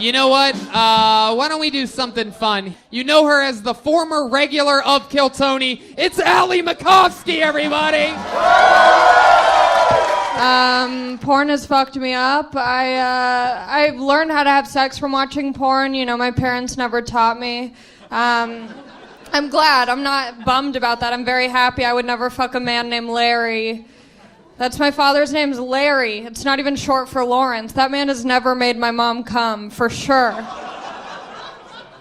You know what? Why don't we do something fun? You know her as the former regular of Killtony. It's Macofsky, everybody! Porn has fucked me up. I learned how to have sex from watching porn. You know, my parents never taught me. I'm glad. I'm not bummed about that. I'm very happy. I would never fuck a man named Larry. That's my father's name's Larry. It's not even short for Lawrence. That man has never made my mom come, for sure.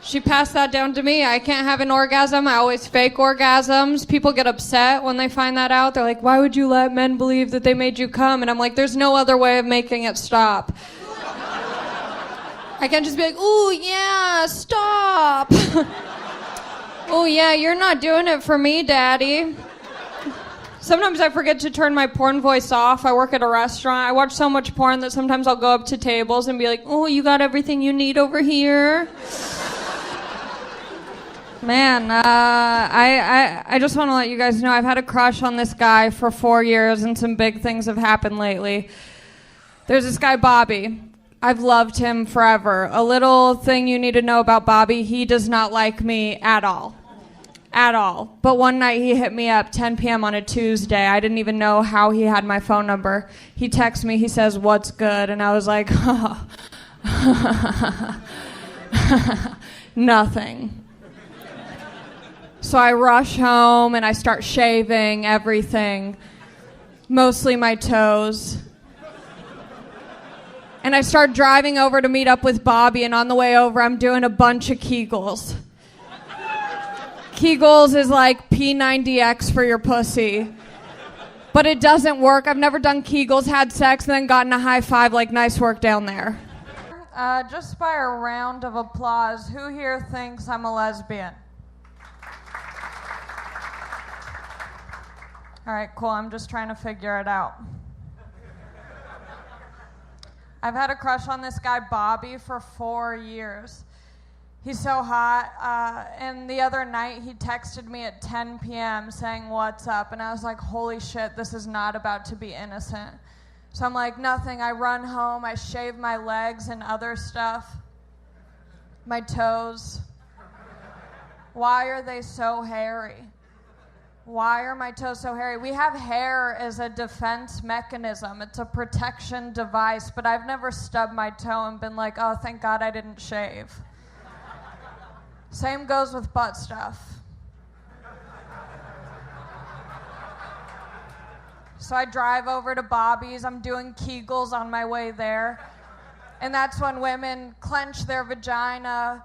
She passed that down to me. I can't have an orgasm. I always fake orgasms. People get upset when they find that out. They're like, why would you let men believe that they made you come? And I'm like, there's no other way of making it stop. I can't just be like, ooh, yeah, stop. Oh, yeah, you're not doing it for me, Daddy. Sometimes I forget to turn my porn voice off. I work at a restaurant. I watch so much porn that sometimes I'll go up to tables and be like, oh, you got everything you need over here? Man, I just want to let you guys know I've had a crush on this guy for 4 years, and some big things have happened lately. There's this guy, Bobby. I've loved him forever. A little thing you need to know about Bobby, he does not like me at all. At all. But one night he hit me up, 10 p.m. on a Tuesday. I didn't even know how he had my phone number. He texts me, he says, what's good? And I was like, nothing. So I rush home and I start shaving everything, mostly my toes. And I start driving over to meet up with Bobby, and on the way over I'm doing a bunch of Kegels. Kegels is like P90X for your pussy. But it doesn't work. I've never done Kegels, had sex, and then gotten a high five like nice work down there. Just by a round of applause, who here thinks I'm a lesbian? All right, cool. I'm just trying to figure it out. I've had a crush on this guy, Bobby, for 4 years. He's so hot. And the other night, he texted me at 10 p.m. saying, what's up? And I was like, holy shit, this is not about to be innocent. So I'm like, nothing. I run home. I shave my legs and other stuff. My toes. Why are they so hairy? Why are my toes so hairy? We have hair as a defense mechanism. It's a protection device, but I've never stubbed my toe and been like, oh, thank God I didn't shave. Same goes with butt stuff. So I drive over to Bobby's. I'm doing Kegels on my way there. And that's when women clench their vagina.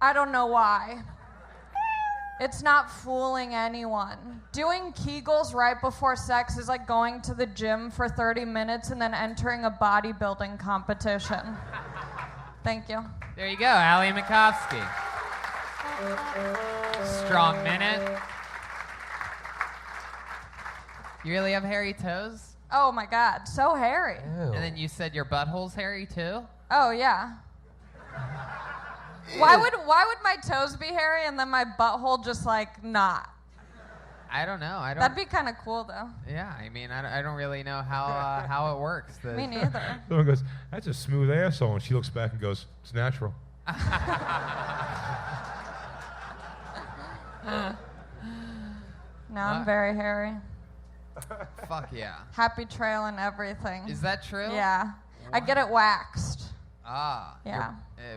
I don't know why. It's not fooling anyone. Doing Kegels right before sex is like going to the gym for 30 minutes and then entering a bodybuilding competition. Thank you. There you go, Macofsky. Strong minute. You really have hairy toes? Oh my God, so hairy. Ew. And then you said your butthole's hairy too? Oh yeah. Why would my toes be hairy and then my butthole just like not? I don't know. That'd be kind of cool though. Yeah, I mean, I don't really know how it works. Me neither. Someone goes, that's a smooth asshole, and she looks back and goes, it's natural. No, I'm very hairy. Fuck yeah. Happy trail and everything. Is that true? Yeah. What? I get it waxed. Ah. Yeah.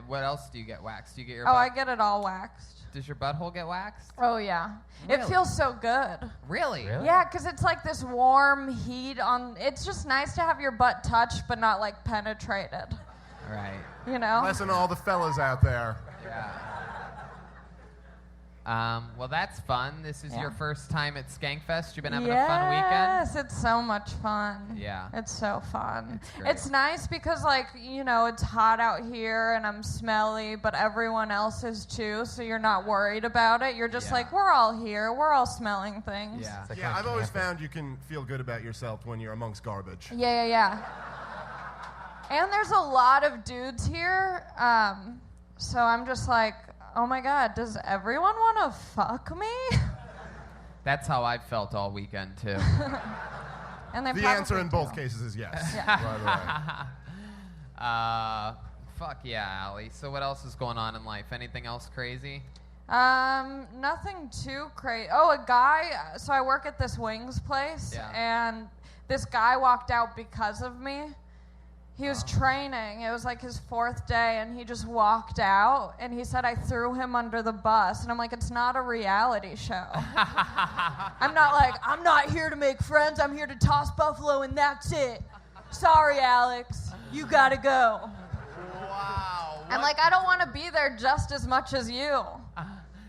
What else do you get waxed? Do you get your I get it all waxed. Does your butthole get waxed? Oh, yeah. Really? It feels so good. Really? Yeah, because it's like this warm heat on... It's just nice to have your butt touched, but not, like, penetrated. Right. You know? Listen to all the fellas out there. Yeah. Well, that's fun. This is your first time at Skankfest. You've been having a fun weekend? Yes, it's so much fun. Yeah. It's so fun. It's nice because, like, you know, it's hot out here and I'm smelly, but everyone else is too, so you're not worried about it. You're just like, we're all here. We're all smelling things. Yeah. Yeah, I've always found you can feel good about yourself when you're amongst garbage. Yeah. And there's a lot of dudes here, so I'm just like, oh my God, does everyone want to fuck me? That's how I felt all weekend, too. And the answer in both cases is yes. Yeah. Fuck yeah, Allie. So what else is going on in life? Anything else crazy? Nothing too crazy. Oh, a guy. So I work at this wings place, and this guy walked out because of me. He was training. It was like his 4th day, and he just walked out, and he said I threw him under the bus. And I'm like, it's not a reality show. I'm not like, I'm not here to make friends. I'm here to toss buffalo, and that's it. Sorry, Alex. You gotta go. Wow. I'm like, I don't want to be there just as much as you.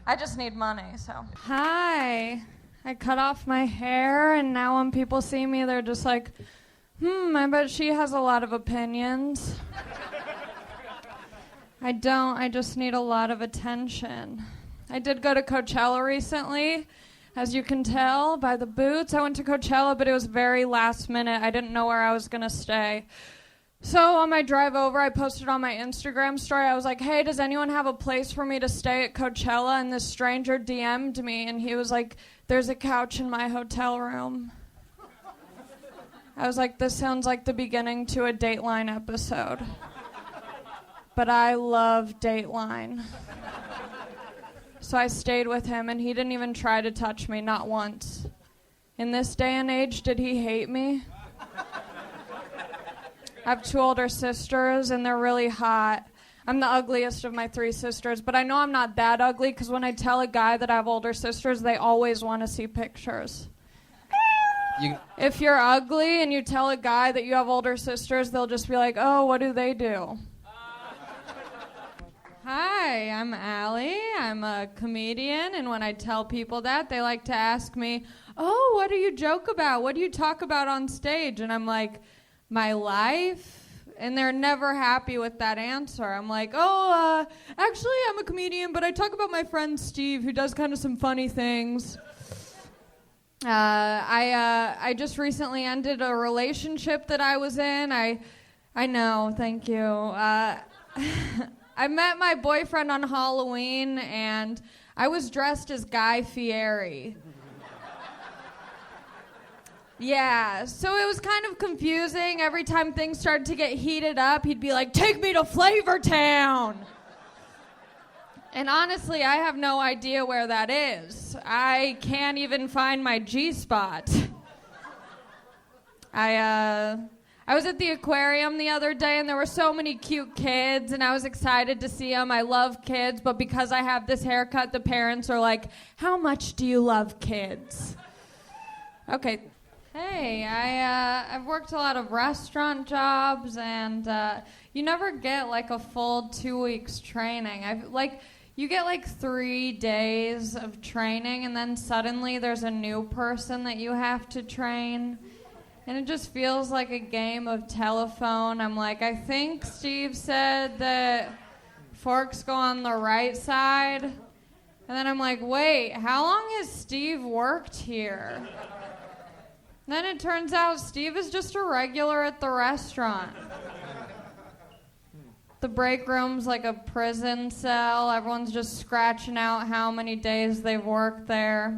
I just need money, so. Hi. I cut off my hair, and now when people see me, they're just like, I bet she has a lot of opinions. I don't. I just need a lot of attention. I did go to Coachella recently, as you can tell by the boots. I went to Coachella, but it was very last minute. I didn't know where I was going to stay. So on my drive over, I posted on my Instagram story. I was like, hey, does anyone have a place for me to stay at Coachella? And this stranger DM'd me, and he was like, there's a couch in my hotel room. I was like, this sounds like the beginning to a Dateline episode. But I love Dateline. So I stayed with him, and he didn't even try to touch me, not once. In this day and age, did he hate me? I have 2 older sisters, and they're really hot. I'm the ugliest of my 3 sisters, but I know I'm not that ugly, because when I tell a guy that I have older sisters, they always want to see pictures. If you're ugly and you tell a guy that you have older sisters, they'll just be like, oh, what do they do? Hi, I'm Allie. I'm a comedian, and when I tell people that, they like to ask me, oh, what do you joke about? What do you talk about on stage? And I'm like, my life? And they're never happy with that answer. I'm like, actually, I'm a comedian, but I talk about my friend Steve, who does kind of some funny things. I just recently ended a relationship that I was in. I know, thank you. I met my boyfriend on Halloween, and I was dressed as Guy Fieri. Yeah, so it was kind of confusing. Every time things started to get heated up, he'd be like, take me to Flavortown. And honestly, I have no idea where that is. I can't even find my G-spot. I was at the aquarium the other day, and there were so many cute kids, and I was excited to see them. I love kids, but because I have this haircut, the parents are like, how much do you love kids? Okay. Hey, I've worked a lot of restaurant jobs, and you never get like a full 2 weeks training. You get like 3 days of training, and then suddenly there's a new person that you have to train. And it just feels like a game of telephone. I'm like, I think Steve said that forks go on the right side. And then I'm like, wait, how long has Steve worked here? Then it turns out Steve is just a regular at the restaurant. The break room's like a prison cell. Everyone's just scratching out how many days they've worked there.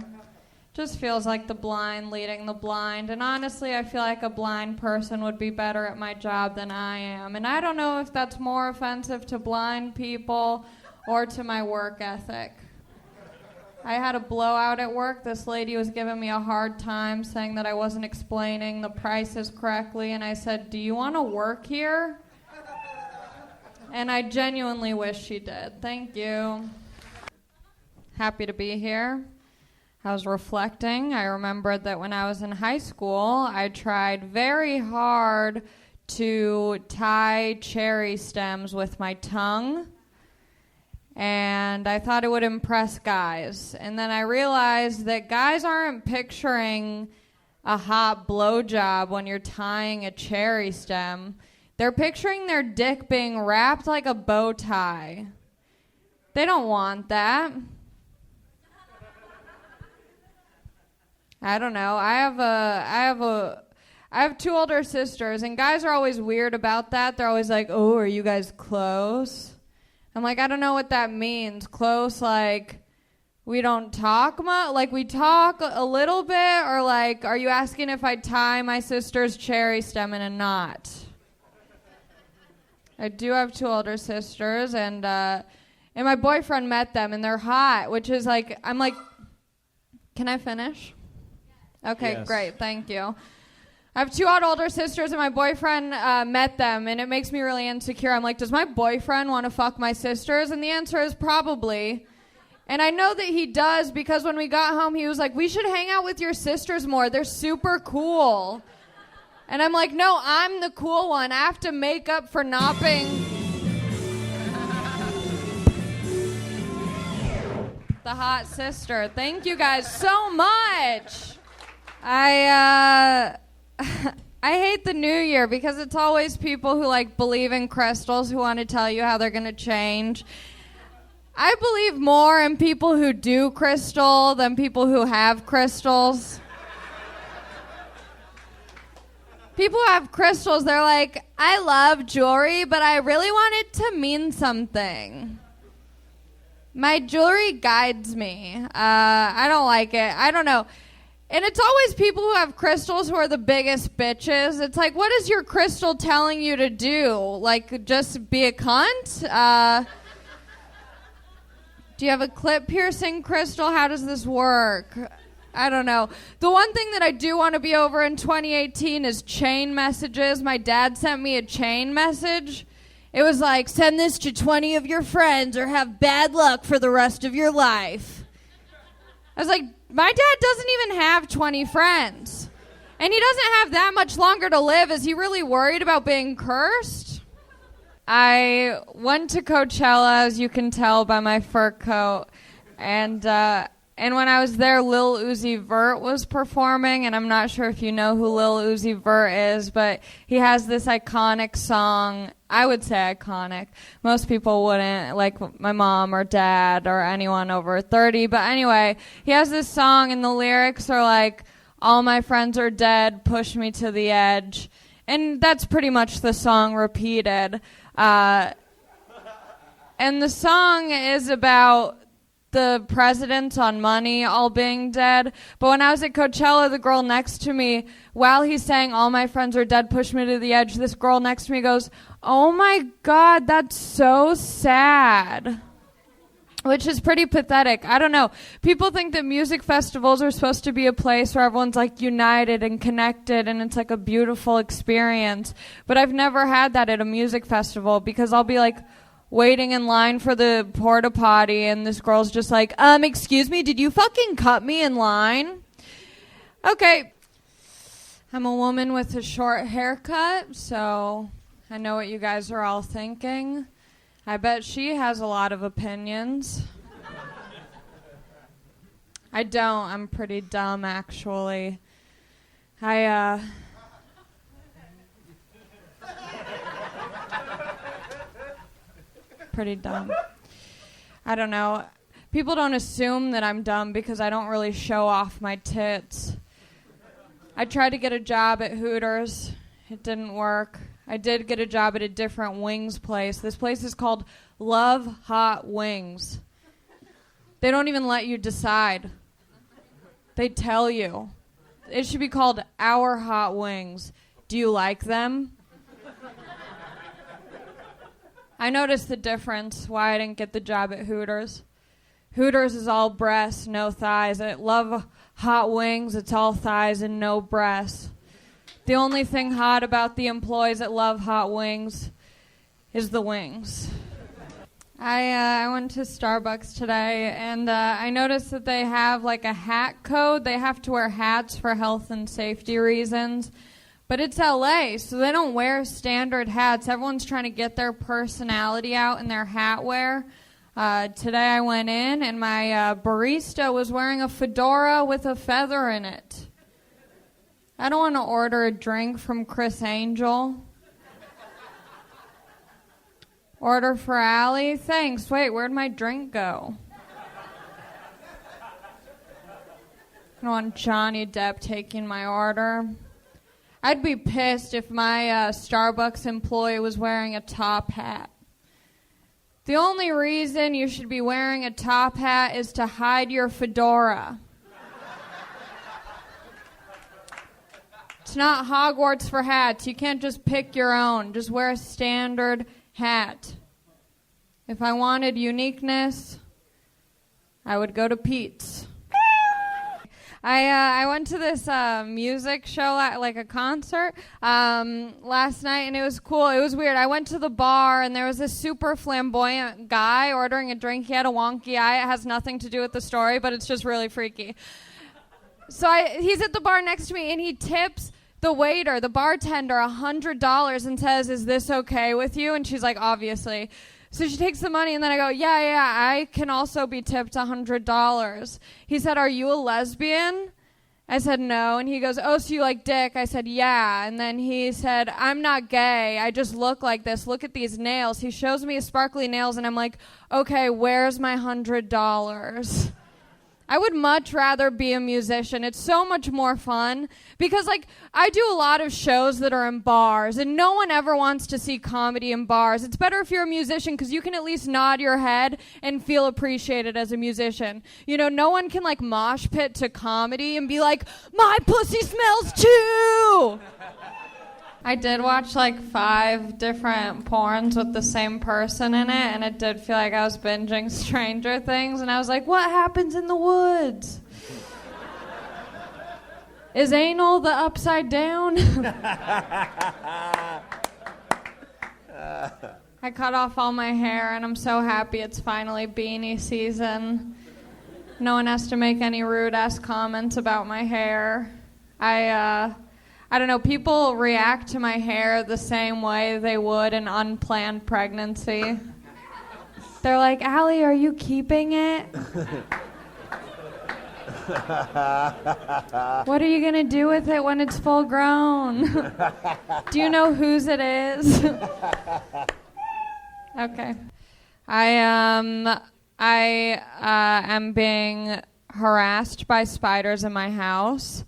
Just feels like the blind leading the blind. And honestly, I feel like a blind person would be better at my job than I am. And I don't know if that's more offensive to blind people or to my work ethic. I had a blowout at work. This lady was giving me a hard time, saying that I wasn't explaining the prices correctly. And I said, do you want to work here? And I genuinely wish she did. Thank you. Happy to be here. I was reflecting. I remembered that when I was in high school, I tried very hard to tie cherry stems with my tongue. And I thought it would impress guys. And then I realized that guys aren't picturing a hot blowjob when you're tying a cherry stem. They're picturing their dick being wrapped like a bow tie. They don't want that. I don't know. I have 2 older sisters, and guys are always weird about that. They're always like, oh, are you guys close? I'm like, I don't know what that means. Close, like, we don't talk much? Like, we talk a little bit? Or, like, are you asking if I tie my sister's cherry stem in a knot? I do have 2 older sisters, and my boyfriend met them, and they're hot, which is like, I'm like, can I finish? Okay, Yes. Great, thank you. I have 2 older sisters, and my boyfriend met them, and it makes me really insecure. I'm like, does my boyfriend want to fuck my sisters? And the answer is probably. And I know that he does, because when we got home, he was like, we should hang out with your sisters more. They're super cool. And I'm like, no, I'm the cool one. I have to make up for not being the hot sister. Thank you guys so much. I hate the new year because it's always people who like believe in crystals who want to tell you how they're going to change. I believe more in people who do crystal than people who have crystals. People who have crystals, they're like, I love jewelry, but I really want it to mean something. My jewelry guides me. I don't like it. I don't know. And it's always people who have crystals who are the biggest bitches. It's like, what is your crystal telling you to do? Like, just be a cunt? Do you have a clip piercing crystal? How does this work? I don't know. The one thing that I do want to be over in 2018 is chain messages. My dad sent me a chain message. It was like, send this to 20 of your friends or have bad luck for the rest of your life. I was like, my dad doesn't even have 20 friends. And he doesn't have that much longer to live. Is he really worried about being cursed? I went to Coachella, as you can tell by my fur coat, and when I was there, Lil Uzi Vert was performing, and I'm not sure if you know who Lil Uzi Vert is, but he has this iconic song. I would say iconic. Most people wouldn't, like my mom or dad or anyone over 30, but anyway, he has this song, and the lyrics are like, all my friends are dead, push me to the edge, and that's pretty much the song repeated. And the song is about the presidents on money all being dead. But when I was at Coachella, the girl next to me, while he's saying, all my friends are dead, push me to the edge, this girl next to me goes, oh my God, that's so sad. Which is pretty pathetic. I don't know. People think that music festivals are supposed to be a place where everyone's like united and connected and it's like a beautiful experience. But I've never had that at a music festival because I'll be like waiting in line for the porta potty and this girl's just like, excuse me, did you fucking cut me in line? Okay. I'm a woman with a short haircut, so I know what you guys are all thinking. I bet she has a lot of opinions. I don't. I'm pretty dumb, actually. Pretty dumb. I don't know. People don't assume that I'm dumb because I don't really show off my tits. I tried to get a job at Hooters. It didn't work. I did get a job at a different wings place. This place is called Love Hot Wings. They don't even let you decide. They tell you. It should be called Our Hot Wings. Do you like them? I noticed the difference, why I didn't get the job at Hooters. Hooters is all breasts, no thighs. At Love Hot Wings, it's all thighs and no breasts. The only thing hot about the employees at Love Hot Wings is the wings. I went to Starbucks today, and I noticed that they have like a hat code. They have to wear hats for health and safety reasons. But it's LA, so they don't wear standard hats. Everyone's trying to get their personality out in their hat wear. Today I went in, and my barista was wearing a fedora with a feather in it. I don't want to order a drink from Chris Angel. Order for Allie? Thanks. Wait, where'd my drink go? I don't want Johnny Depp taking my order. I'd be pissed if my Starbucks employee was wearing a top hat. The only reason you should be wearing a top hat is to hide your fedora. It's not Hogwarts for hats. You can't just pick your own. Just wear a standard hat. If I wanted uniqueness, I would go to Pete's. I went to this music show, like a concert, last night, and it was cool. It was weird. I went to the bar, and there was this super flamboyant guy ordering a drink. He had a wonky eye. It has nothing to do with the story, but it's just really freaky. So he's at the bar next to me, and he tips the waiter, the bartender, $100 and says, "Is this okay with you?" And she's like, "Obviously." So she takes the money, and then I go, yeah, I can also be tipped $100. He said, "Are you a lesbian?" I said, "No." And he goes, "Oh, so you like dick?" I said, "Yeah." And then he said, "I'm not gay. I just look like this. Look at these nails." He shows me his sparkly nails, and I'm like, "Okay, where's my $100? I would much rather be a musician. It's so much more fun because, like, I do a lot of shows that are in bars, and no one ever wants to see comedy in bars. It's better if you're a musician because you can at least nod your head and feel appreciated as a musician. You know, no one can, like, mosh pit to comedy and be like, "My pussy smells too!" I did watch like 5 different porns with the same person in it, and it did feel like I was binging Stranger Things, and I was like, what happens in the woods? Is anal the upside down? I cut off all my hair, and I'm so happy it's finally beanie season. No one has to make any rude-ass comments about my hair. I don't know, people react to my hair the same way they would an unplanned pregnancy. They're like, "Allie, are you keeping it? What are you going to do with it when it's full grown? Do you know whose it is?" Okay. I am being harassed by spiders in my house.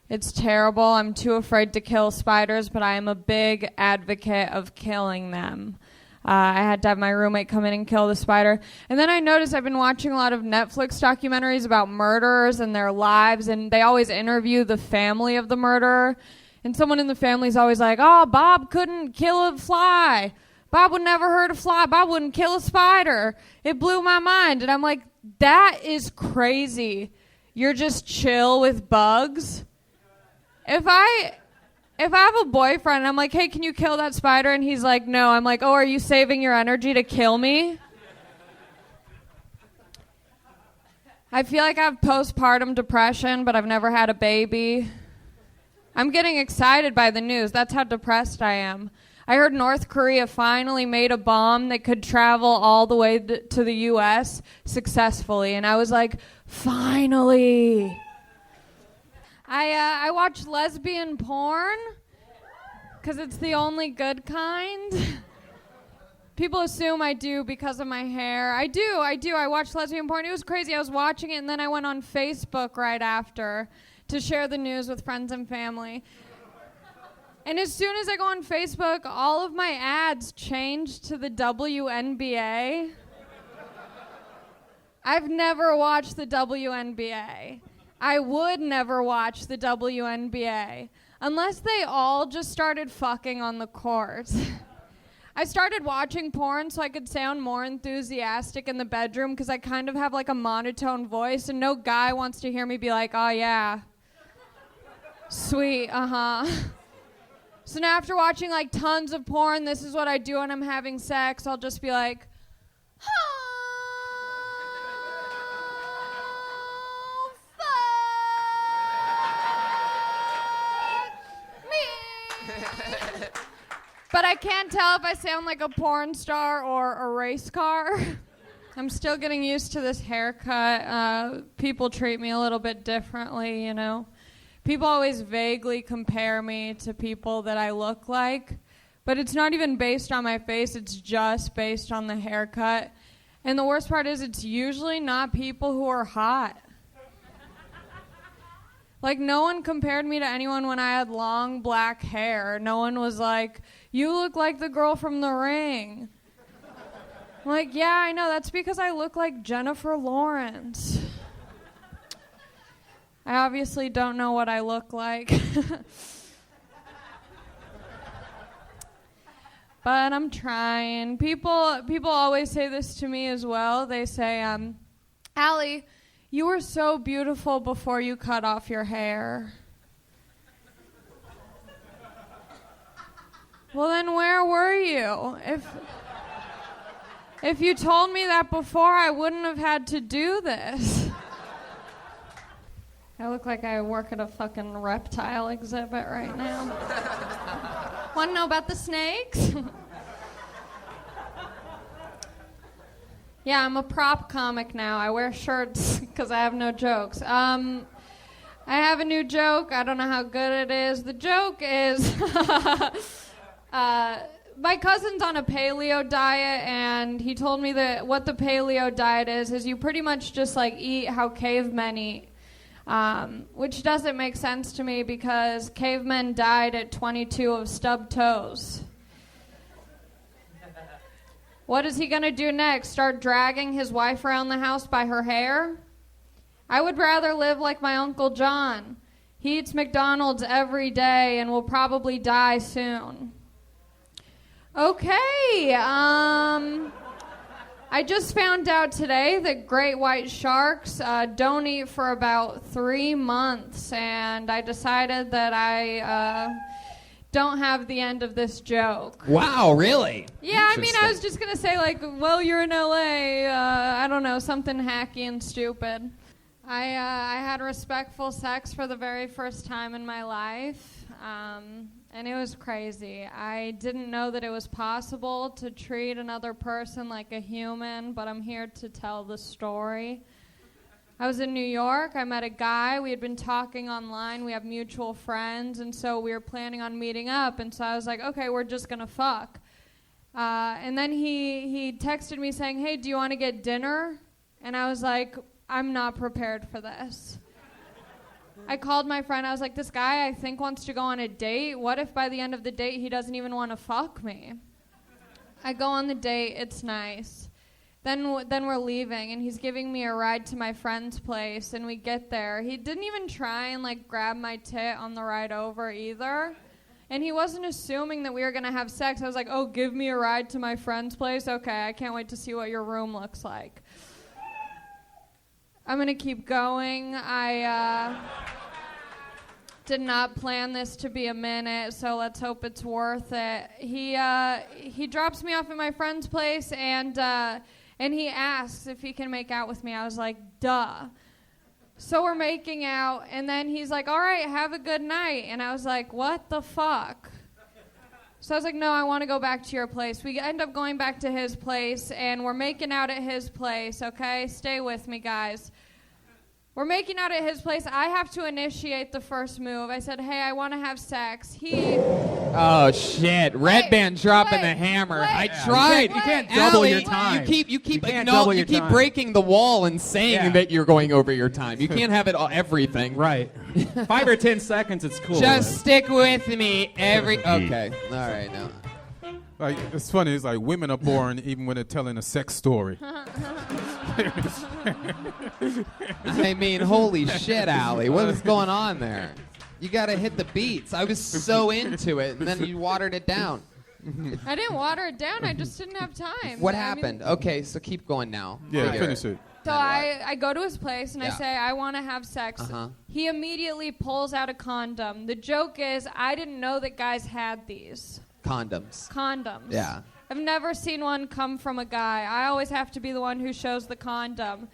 It's terrible. I'm too afraid to kill spiders, but I am a big advocate of killing them. I had to have my roommate come in and kill the spider. And then I noticed I've been watching a lot of Netflix documentaries about murderers and their lives, and they always interview the family of the murderer. And someone in the family is always like, "Oh, Bob couldn't kill a fly. Bob would never hurt a fly. Bob wouldn't kill a spider. It blew my mind." And I'm like, that is crazy. You're just chill with bugs? If I have a boyfriend and I'm like, "Hey, can you kill that spider?" and he's like, "No," I'm like, "Oh, are you saving your energy to kill me?" I feel like I have postpartum depression, but I've never had a baby. I'm getting excited by the news. That's how depressed I am. I heard North Korea finally made a bomb that could travel all the way to the U.S. successfully, and I was like, finally. I watch lesbian porn because it's the only good kind. People assume I do because of my hair. I do. I watch lesbian porn. It was crazy. I was watching it, and then I went on Facebook right after to share the news with friends and family. And as soon as I go on Facebook, all of my ads change to the WNBA. I've never watched the WNBA. I would never watch the WNBA unless they all just started fucking on the court. I started watching porn so I could sound more enthusiastic in the bedroom because I kind of have like a monotone voice and no guy wants to hear me be like, "Oh yeah, sweet, uh-huh." So now after watching like tons of porn, this is what I do when I'm having sex. I'll just be like, but I can't tell if I sound like a porn star or a race car. I'm still getting used to this haircut. People treat me a little bit differently, you know. People always vaguely compare me to people that I look like, but it's not even based on my face. It's just based on the haircut. And the worst part is it's usually not people who are hot. Like, no one compared me to anyone when I had long black hair. No one was like, "You look like the girl from The Ring." I'm like, yeah, I know. That's because I look like Jennifer Lawrence. I obviously don't know what I look like. but I'm trying. People always say this to me as well. They say, Allie, you were so beautiful before you cut off your hair. Well, then where were you? If you told me that before, I wouldn't have had to do this. I look like I work at a fucking reptile exhibit right now. Want to know about the snakes? Yeah, I'm a prop comic now. I wear shirts because I have no jokes. I have a new joke. I don't know how good it is. The joke is... my cousin's on a paleo diet, and he told me that what the paleo diet is you pretty much just like eat how cavemen eat, which doesn't make sense to me because cavemen died at 22 of stubbed toes. What is he gonna do next? Start dragging his wife around the house by her hair? I would rather live like my Uncle John. He eats McDonald's every day and will probably die soon. Okay, I just found out today that great white sharks don't eat for about 3 months, and I decided that I don't have the end of this joke. Wow, really? Yeah, I mean, I was just going to say, like, well, you're in L.A., I don't know, something hacky and stupid. I had respectful sex for the very first time in my life. And it was crazy. I didn't know that it was possible to treat another person like a human, but I'm here to tell the story. I was in New York. I met a guy. We had been talking online. We have mutual friends, and so we were planning on meeting up. And so I was like, okay, we're just going to fuck. And then he texted me saying, hey, do you want to get dinner? And I was like, I'm not prepared for this. I called my friend. I was like, this guy I think wants to go on a date. What if by the end of the date he doesn't even want to fuck me? I go on the date. It's nice. Then we're leaving, and he's giving me a ride to my friend's place, and we get there. He didn't even try and, like, grab my tit on the ride over either. And he wasn't assuming that we were going to have sex. I was like, oh, give me a ride to my friend's place? Okay, I can't wait to see what your room looks like. I'm going to keep going. I did not plan this to be a minute, so let's hope it's worth it. He drops me off at my friend's place, and he asks if he can make out with me. I was like, duh. So we're making out, and then he's like, all right, have a good night. And I was like, what the fuck? So I was like, no, I want to go back to your place. We end up going back to his place, and we're making out at his place, okay? Stay with me, guys. We're making out at his place. I have to initiate the first move. I said, hey, I want to have sex. Oh, shit. Redban dropping the hammer. I tried. You can't double Allie, your time. You keep breaking the wall and saying that you're going over your time. You can't have it all, everything. Right. 5 or 10 seconds, it's cool. Just stick with me Okay. All right, now. Like, it's funny. It's like women are boring even when they're telling a sex story. I mean, holy shit, Allie. What is going on there? You got to hit the beats. I was so into it, and then you watered it down. I didn't water it down. I just didn't have time. What happened? Okay, so keep going now. Yeah, finish it. So I go to his place, and I say, I want to have sex. He immediately pulls out a condom. The joke is, I didn't know that guys had these. Condoms. Yeah. I've never seen one come from a guy. I always have to be the one who shows the condom.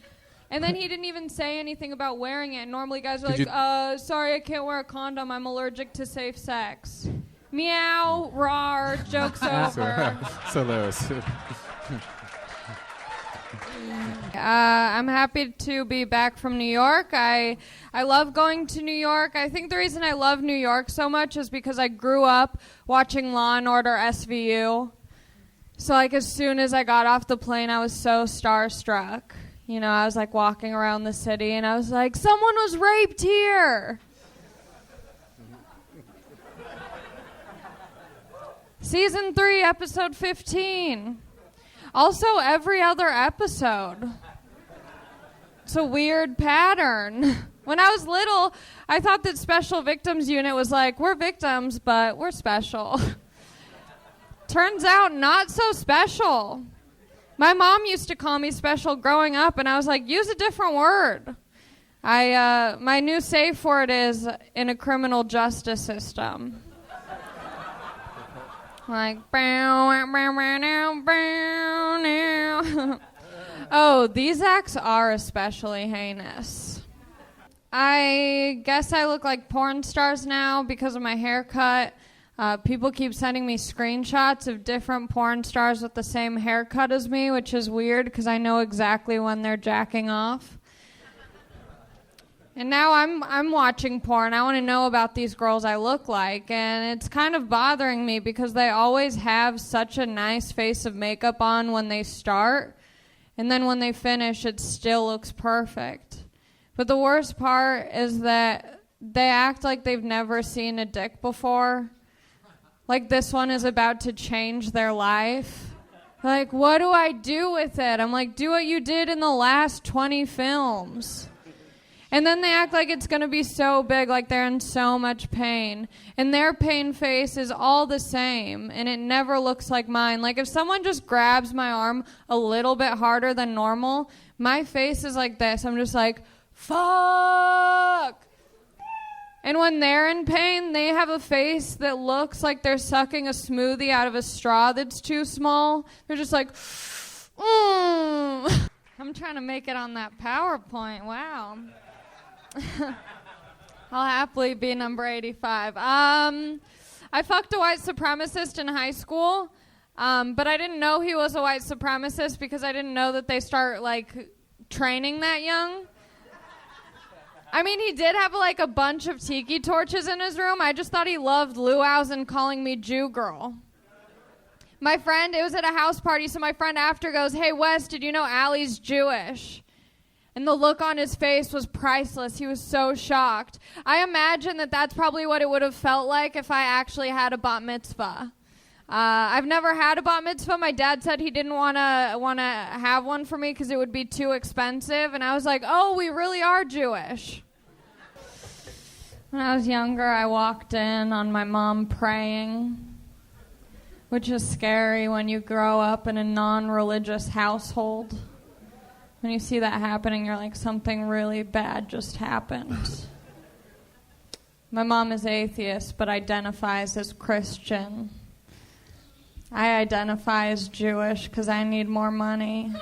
And then he didn't even say anything about wearing it. Normally guys are like, sorry, I can't wear a condom. I'm allergic to safe sex. Meow, rawr, joke's over. It's hilarious. I'm happy to be back from New York. I love going to New York. I think the reason I love New York so much is because I grew up watching Law & Order SVU. So, like, as soon as I got off the plane, I was so starstruck. You know, I was, like, walking around the city, and I was like, someone was raped here. Season 3, episode 15. Also, every other episode. It's a weird pattern. When I was little, I thought that Special Victims Unit was like, we're victims, but we're special. Turns out not so special. My mom used to call me special growing up, and I was like, use a different word. My new safe word is in a criminal justice system. Like, oh, these acts are especially heinous. I guess I look like porn stars now because of my haircut. People keep sending me screenshots of different porn stars with the same haircut as me, which is weird because I know exactly when they're jacking off. And now I'm watching porn. I want to know about these girls I look like, and it's kind of bothering me because they always have such a nice face of makeup on when they start, and then when they finish, it still looks perfect. But the worst part is that they act like they've never seen a dick before. Like this one is about to change their life. Like, what do I do with it? I'm like, do what you did in the last 20 films. And then they act like it's going to be so big, like they're in so much pain. And their pain face is all the same, and it never looks like mine. Like if someone just grabs my arm a little bit harder than normal, my face is like this. I'm just like, fuck. And when they're in pain, they have a face that looks like they're sucking a smoothie out of a straw that's too small. They're just like, I'm trying to make it on that PowerPoint. Wow. I'll happily be number 85. I fucked a white supremacist in high school, but I didn't know he was a white supremacist because I didn't know that they start, like, training that young. I mean, he did have, like, a bunch of tiki torches in his room. I just thought he loved luau's and calling me Jew girl. My friend, it was at a house party, so my friend after goes, hey, Wes, did you know Allie's Jewish? And the look on his face was priceless. He was so shocked. I imagine that that's probably what it would have felt like if I actually had a bat mitzvah. I've never had a bat mitzvah. My dad said he didn't want to have one for me because it would be too expensive. And I was like, oh, we really are Jewish. When I was younger, I walked in on my mom praying, which is scary when you grow up in a non-religious household. When you see that happening, you're like, something really bad just happened. My mom is atheist, but identifies as Christian. I identify as Jewish because I need more money.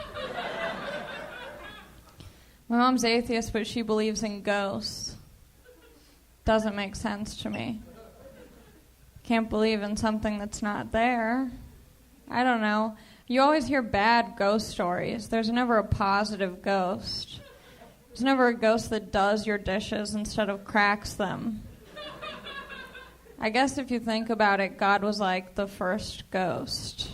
My mom's atheist, but she believes in ghosts. Doesn't make sense to me. Can't believe in something that's not there. I don't know. You always hear bad ghost stories. There's never a positive ghost. There's never a ghost that does your dishes instead of cracks them. I guess if you think about it, God was like the first ghost.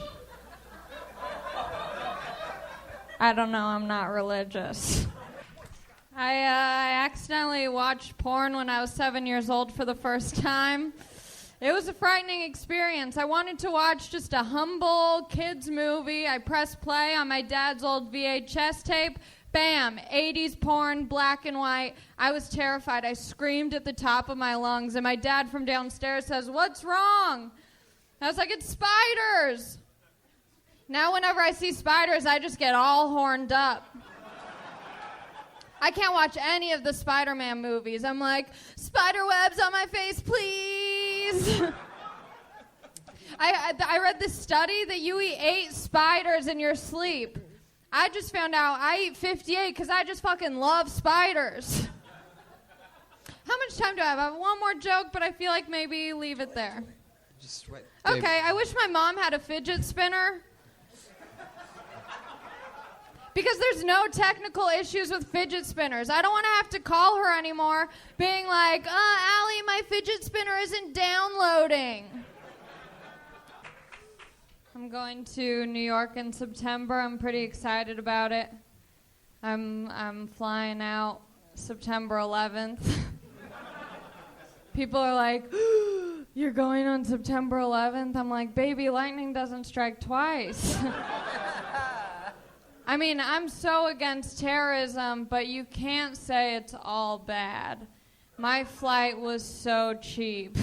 I don't know, I'm not religious. I accidentally watched porn when I was 7 years old for the first time. It was a frightening experience. I wanted to watch just a humble kids movie. I pressed play on my dad's old VHS tape. Bam, 80s porn, black and white. I was terrified. I screamed at the top of my lungs, and my dad from downstairs says, "What's wrong?" I was like, "It's spiders." Now whenever I see spiders, I just get all horned up. I can't watch any of the Spider-Man movies. I'm like, spider webs on my face, please. I read this study that you eat 8 spiders in your sleep. I just found out I eat 58 because I just fucking love spiders. How much time do I have? I have one more joke, but I feel like maybe leave it there. Just right. Okay, I wish my mom had a fidget spinner. Because there's no technical issues with fidget spinners. I don't want to have to call her anymore being like, Allie, my fidget spinner isn't downloading. I'm going to New York in September. I'm pretty excited about it. I'm flying out September 11th. People are like, you're going on September 11th? I'm like, baby, lightning doesn't strike twice. I mean, I'm so against terrorism, but you can't say it's all bad. My flight was so cheap.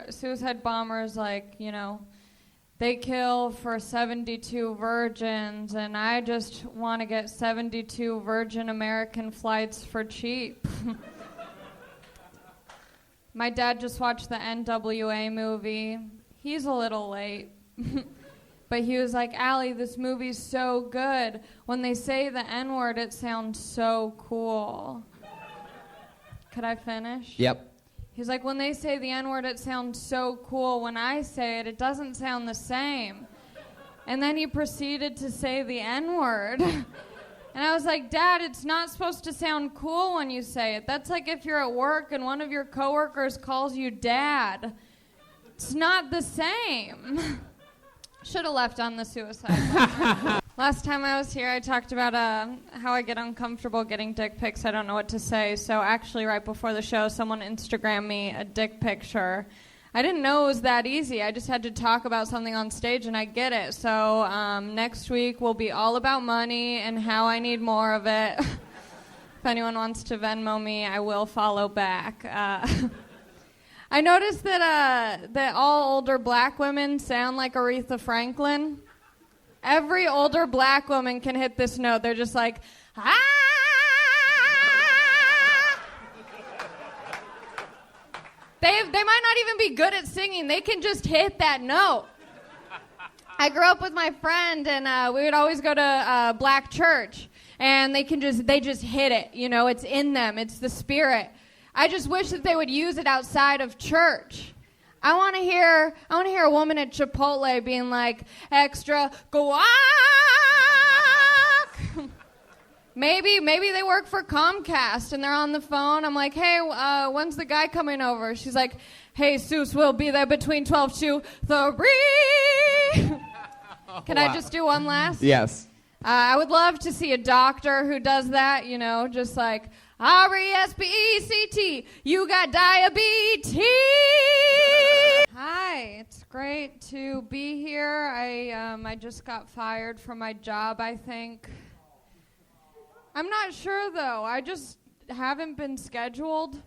Suicide bombers, like, you know, they kill for 72 virgins, and I just want to get 72 Virgin American flights for cheap. My dad just watched the NWA movie. He's a little late. But he was like, Allie, this movie's so good. When they say the N-word, it sounds so cool. Could I finish? Yep. He's like, when they say the N-word, it sounds so cool. When I say it, it doesn't sound the same. And then he proceeded to say the N-word. And I was like, Dad, it's not supposed to sound cool when you say it. That's like if you're at work and one of your coworkers calls you Dad. It's not the same. Should have left on the suicide. Last time I was here, I talked about how I get uncomfortable getting dick pics. I don't know what to say. So actually, right before the show, someone Instagrammed me a dick picture. I didn't know it was that easy. I just had to talk about something on stage, and I get it. So next week will be all about money and how I need more of it. If anyone wants to Venmo me, I will follow back. I noticed that all older black women sound like Aretha Franklin. Every older black woman can hit this note. They're just like, ah! They might not even be good at singing. They can just hit that note. I grew up with my friend, and we would always go to black church, and they just hit it. You know, it's in them. It's the spirit. I just wish that they would use it outside of church. I want to hear a woman at Chipotle being like, extra guac. Maybe they work for Comcast and they're on the phone. I'm like, hey, when's the guy coming over? She's like, hey, Seuss, we'll be there between 12 to 3. Can I just do one last? Yes. I would love to see a doctor who does that, you know, just like, RESPECT, you got diabetes. Hi, it's great to be here. I just got fired from my job, I think. I'm not sure, though. I just haven't been scheduled.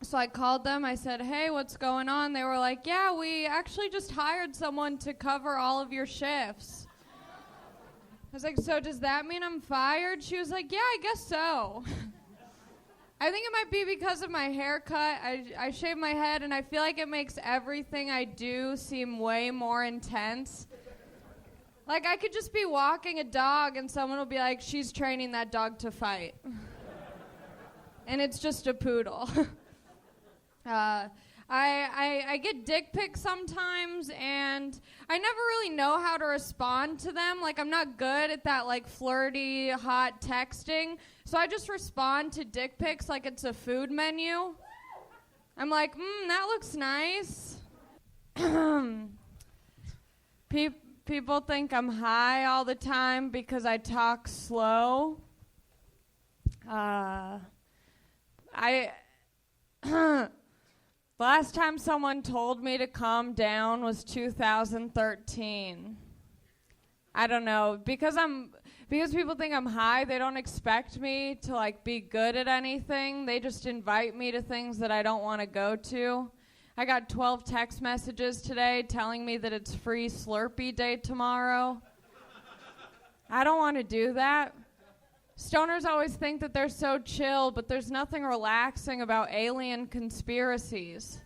So I called them. I said, hey, what's going on? They were like, yeah, we actually just hired someone to cover all of your shifts. I was like, so does that mean I'm fired? She was like, yeah, I guess so. I think it might be because of my haircut. I shave my head, and I feel like it makes everything I do seem way more intense. Like, I could just be walking a dog, and someone will be like, she's training that dog to fight. And it's just a poodle. I get dick pics sometimes, and I never really know how to respond to them. Like, I'm not good at that, like, flirty, hot texting. So I just respond to dick pics like it's a food menu. I'm like, that looks nice. People think I'm high all the time because I talk slow. Last time someone told me to calm down was 2013. I don't know. Because people think I'm high, they don't expect me to, like, be good at anything. They just invite me to things that I don't want to go to. I got 12 text messages today telling me that it's free Slurpee day tomorrow. I don't want to do that. Stoners always think that they're so chill, but there's nothing relaxing about alien conspiracies.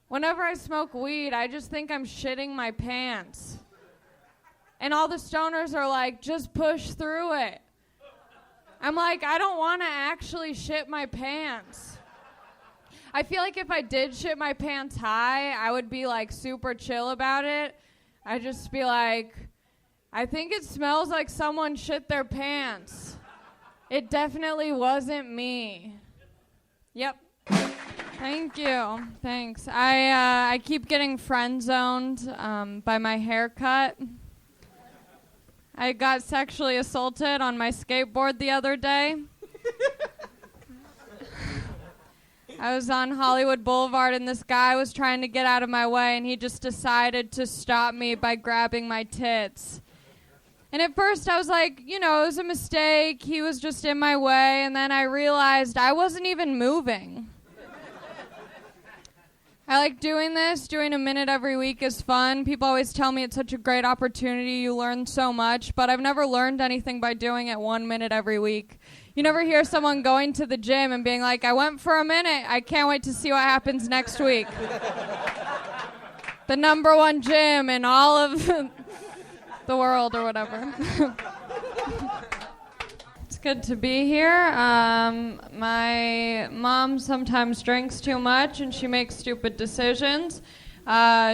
Whenever I smoke weed, I just think I'm shitting my pants. And all the stoners are like, just push through it. I'm like, I don't want to actually shit my pants. I feel like if I did shit my pants high, I would be, like, super chill about it. I'd just be like, I think it smells like someone shit their pants. It definitely wasn't me. Yep. Thank you. Thanks. I keep getting friend-zoned by my haircut. I got sexually assaulted on my skateboard the other day. I was on Hollywood Boulevard, and this guy was trying to get out of my way, and he just decided to stop me by grabbing my tits. And at first I was like, it was a mistake. He was just in my way. And then I realized I wasn't even moving. I like doing this. Doing a minute every week is fun. People always tell me it's such a great opportunity. You learn so much. But I've never learned anything by doing it 1 minute every week. You never hear someone going to the gym and being like, I went for a minute. I can't wait to see what happens next week. The number one gym in all of the world or whatever. It's good to be here. My mom sometimes drinks too much and she makes stupid decisions.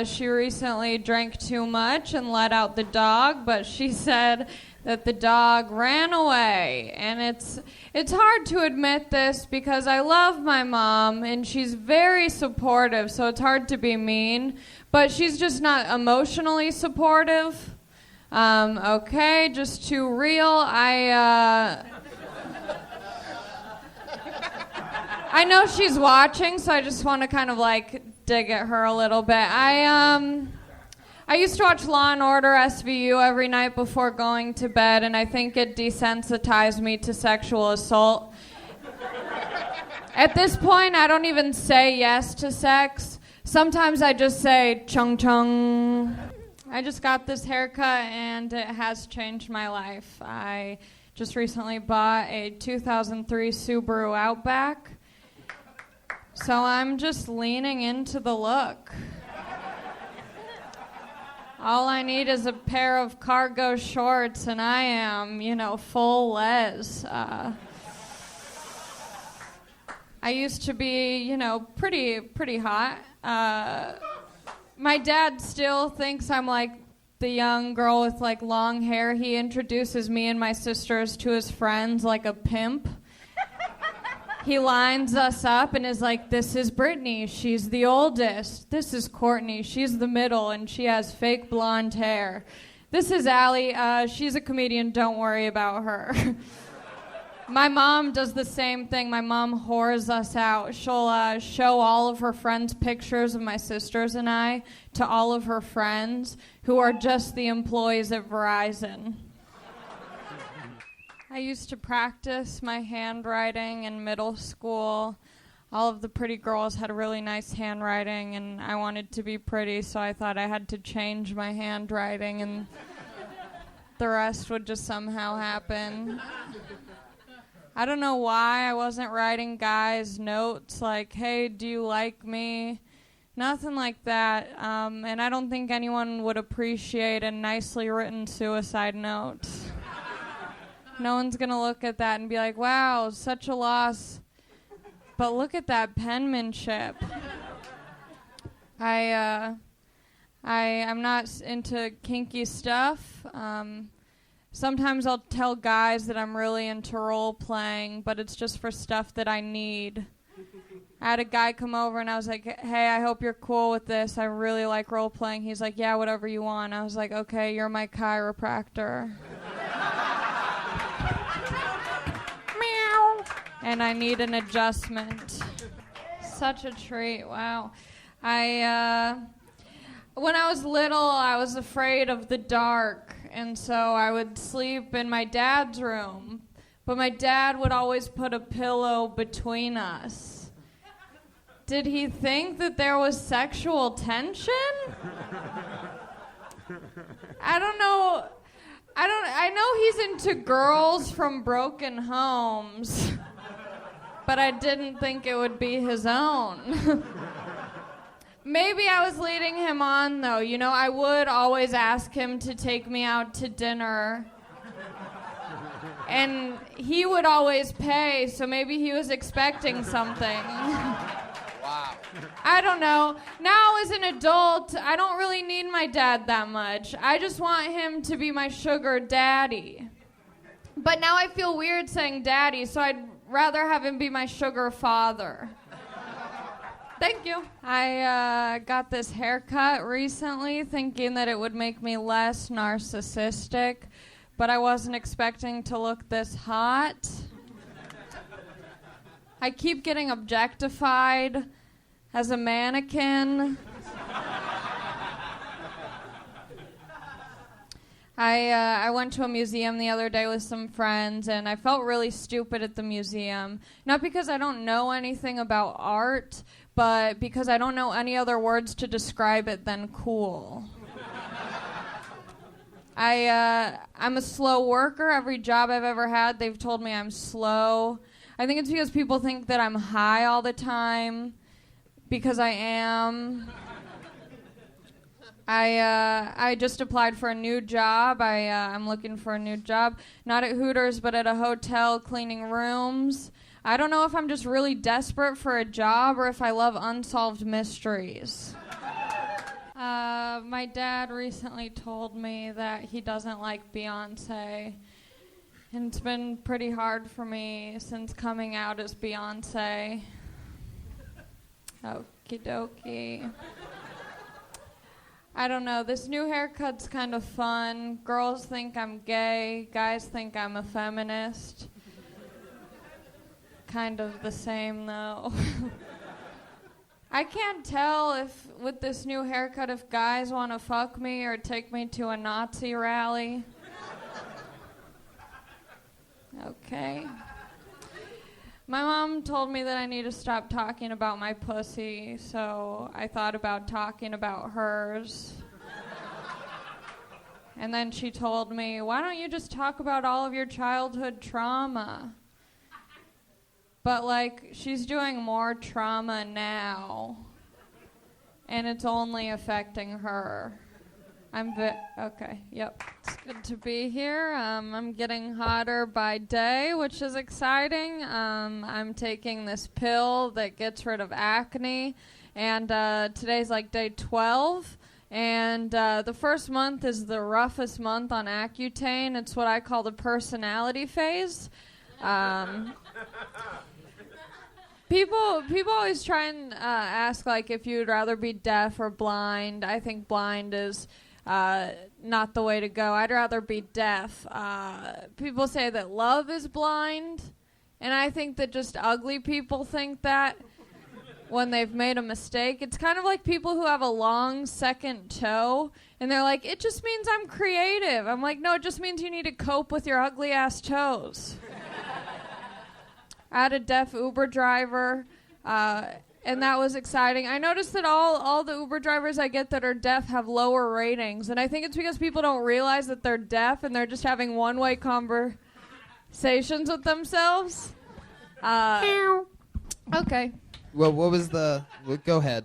She recently drank too much and let out the dog, but she said that the dog ran away. And it's hard to admit this because I love my mom and she's very supportive, so it's hard to be mean, but she's just not emotionally supportive. Okay, just too real. I know she's watching, so I just want to kind of dig at her a little bit. I used to watch Law & Order SVU every night before going to bed, and I think it desensitized me to sexual assault. At this point, I don't even say yes to sex. Sometimes I just say chung chung. I just got this haircut, and it has changed my life. I just recently bought a 2003 Subaru Outback, so I'm just leaning into the look. All I need is a pair of cargo shorts, and I am, full les. I used to be, pretty hot. My dad still thinks I'm like the young girl with long hair. He introduces me and my sisters to his friends like a pimp. He lines us up and is like, this is Brittany, she's the oldest. This is Courtney, she's the middle, and she has fake blonde hair. This is Allie, she's a comedian, don't worry about her. My mom does the same thing. My mom whores us out. She'll show all of her friends' pictures of my sisters and I to all of her friends who are just the employees at Verizon. I used to practice my handwriting in middle school. All of the pretty girls had really nice handwriting, and I wanted to be pretty, so I thought I had to change my handwriting, and the rest would just somehow happen. I don't know why I wasn't writing guys notes like, hey, do you like me? Nothing like that. And I don't think anyone would appreciate a nicely written suicide note. No one's going to look at that and be like, wow, such a loss. But look at that penmanship. I'm not into kinky stuff. Sometimes I'll tell guys that I'm really into role playing, but it's just for stuff that I need. I had a guy come over and I was like, hey, I hope you're cool with this. I really like role playing. He's like, yeah, whatever you want. I was like, okay, you're my chiropractor. Meow. And I need an adjustment. Such a treat, wow. When I was little, I was afraid of the dark, and so I would sleep in my dad's room. But my dad would always put a pillow between us. Did he think that there was sexual tension? I don't know. I know he's into girls from broken homes, but I didn't think it would be his own. Maybe I was leading him on, though. I would always ask him to take me out to dinner. And he would always pay, so maybe he was expecting something. Wow. I don't know. Now, as an adult, I don't really need my dad that much. I just want him to be my sugar daddy. But now I feel weird saying daddy, so I'd rather have him be my sugar father. Thank you. I got this haircut recently thinking that it would make me less narcissistic, but I wasn't expecting to look this hot. I keep getting objectified as a mannequin. I went to a museum the other day with some friends, and I felt really stupid at the museum. Not because I don't know anything about art, but because I don't know any other words to describe it than cool. I'm a slow worker. Every job I've ever had, they've told me I'm slow. I think it's because people think that I'm high all the time, because I am. I just applied for a new job. I'm looking for a new job, not at Hooters, but at a hotel cleaning rooms. I don't know if I'm just really desperate for a job or if I love unsolved mysteries. My dad recently told me that he doesn't like Beyonce, and it's been pretty hard for me since coming out as Beyonce. Okie dokie. I don't know, this new haircut's kind of fun. Girls think I'm gay, guys think I'm a feminist. Kind of the same, though. I can't tell if, with this new haircut, if guys want to fuck me or take me to a Nazi rally. Okay. My mom told me that I need to stop talking about my pussy, so I thought about talking about hers. And then she told me, why don't you just talk about all of your childhood trauma? But, like, she's doing more trauma now, and it's only affecting her. Okay, yep. It's good to be here. I'm getting hotter by day, which is exciting. I'm taking this pill that gets rid of acne, and today's like day 12. And the first month is the roughest month on Accutane. It's what I call the personality phase. People always try and ask, like, if you'd rather be deaf or blind. I think blind is not the way to go. I'd rather be deaf. People say that love is blind, and I think that just ugly people think that when they've made a mistake. It's kind of like people who have a long second toe, and they're like, it just means I'm creative. I'm like, no, it just means you need to cope with your ugly-ass toes. I had a deaf Uber driver, and that was exciting. I noticed that all the Uber drivers I get that are deaf have lower ratings, and I think it's because people don't realize that they're deaf and they're just having one-way conversations with themselves. Okay. Well, what was go ahead.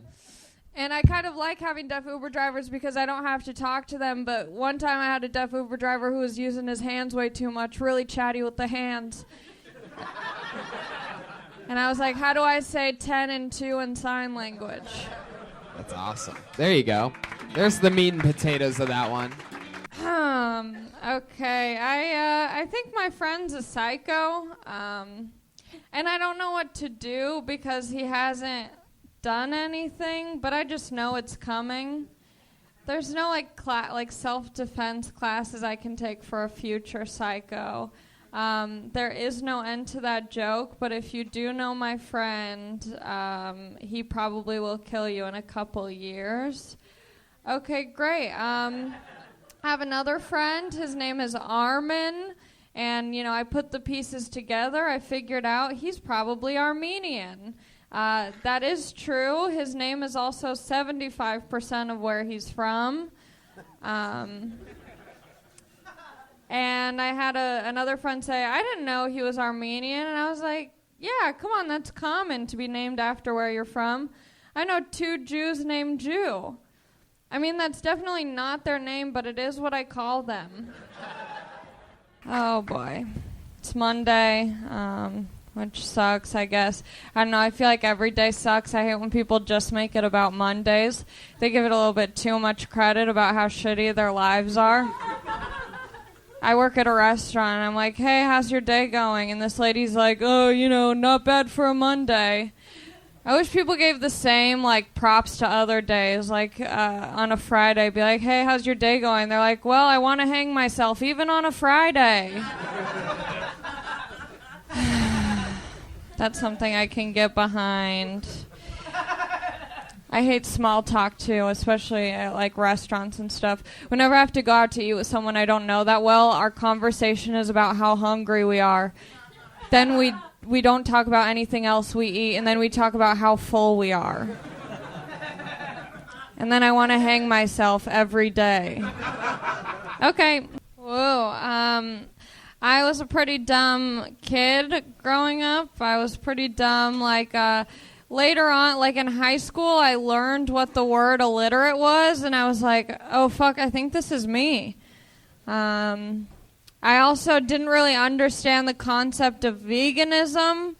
And I kind of like having deaf Uber drivers because I don't have to talk to them, but one time I had a deaf Uber driver who was using his hands way too much, really chatty with the hands. And I was like, how do I say 10 and 2 in sign language? That's awesome. There you go. There's the meat and potatoes of that one. Okay. I think my friend's a psycho. And I don't know what to do because he hasn't done anything, but I just know it's coming. There's no like self-defense classes I can take for a future psycho. There is no end to that joke, but if you do know my friend, he probably will kill you in a couple years. Okay, great. I have another friend. His name is Armin, and, I put the pieces together. I figured out he's probably Armenian. That is true. His name is also 75% of where he's from. And I had another friend say, I didn't know he was Armenian. And I was like, yeah, come on, that's common to be named after where you're from. I know 2 Jews named Jew. I mean, that's definitely not their name, but it is what I call them. Oh, boy. It's Monday, which sucks, I guess. I don't know, I feel like every day sucks. I hate when people just make it about Mondays. They give it a little bit too much credit about how shitty their lives are. I work at a restaurant, and I'm like, hey, how's your day going? And this lady's like, oh, not bad for a Monday. I wish people gave the same, props to other days. On a Friday, be like, hey, how's your day going? They're like, well, I want to hang myself, even on a Friday. That's something I can get behind. I hate small talk too, especially at like restaurants and stuff. Whenever I have to go out to eat with someone I don't know that well, our conversation is about how hungry we are. Then we don't talk about anything else we eat, and then we talk about how full we are. And then I want to hang myself every day. Okay. Whoa. I was a pretty dumb kid growing up. I was pretty dumb, later on, like in high school, I learned what the word illiterate was, and I was like, oh, fuck, I think this is me. I also didn't really understand the concept of veganism.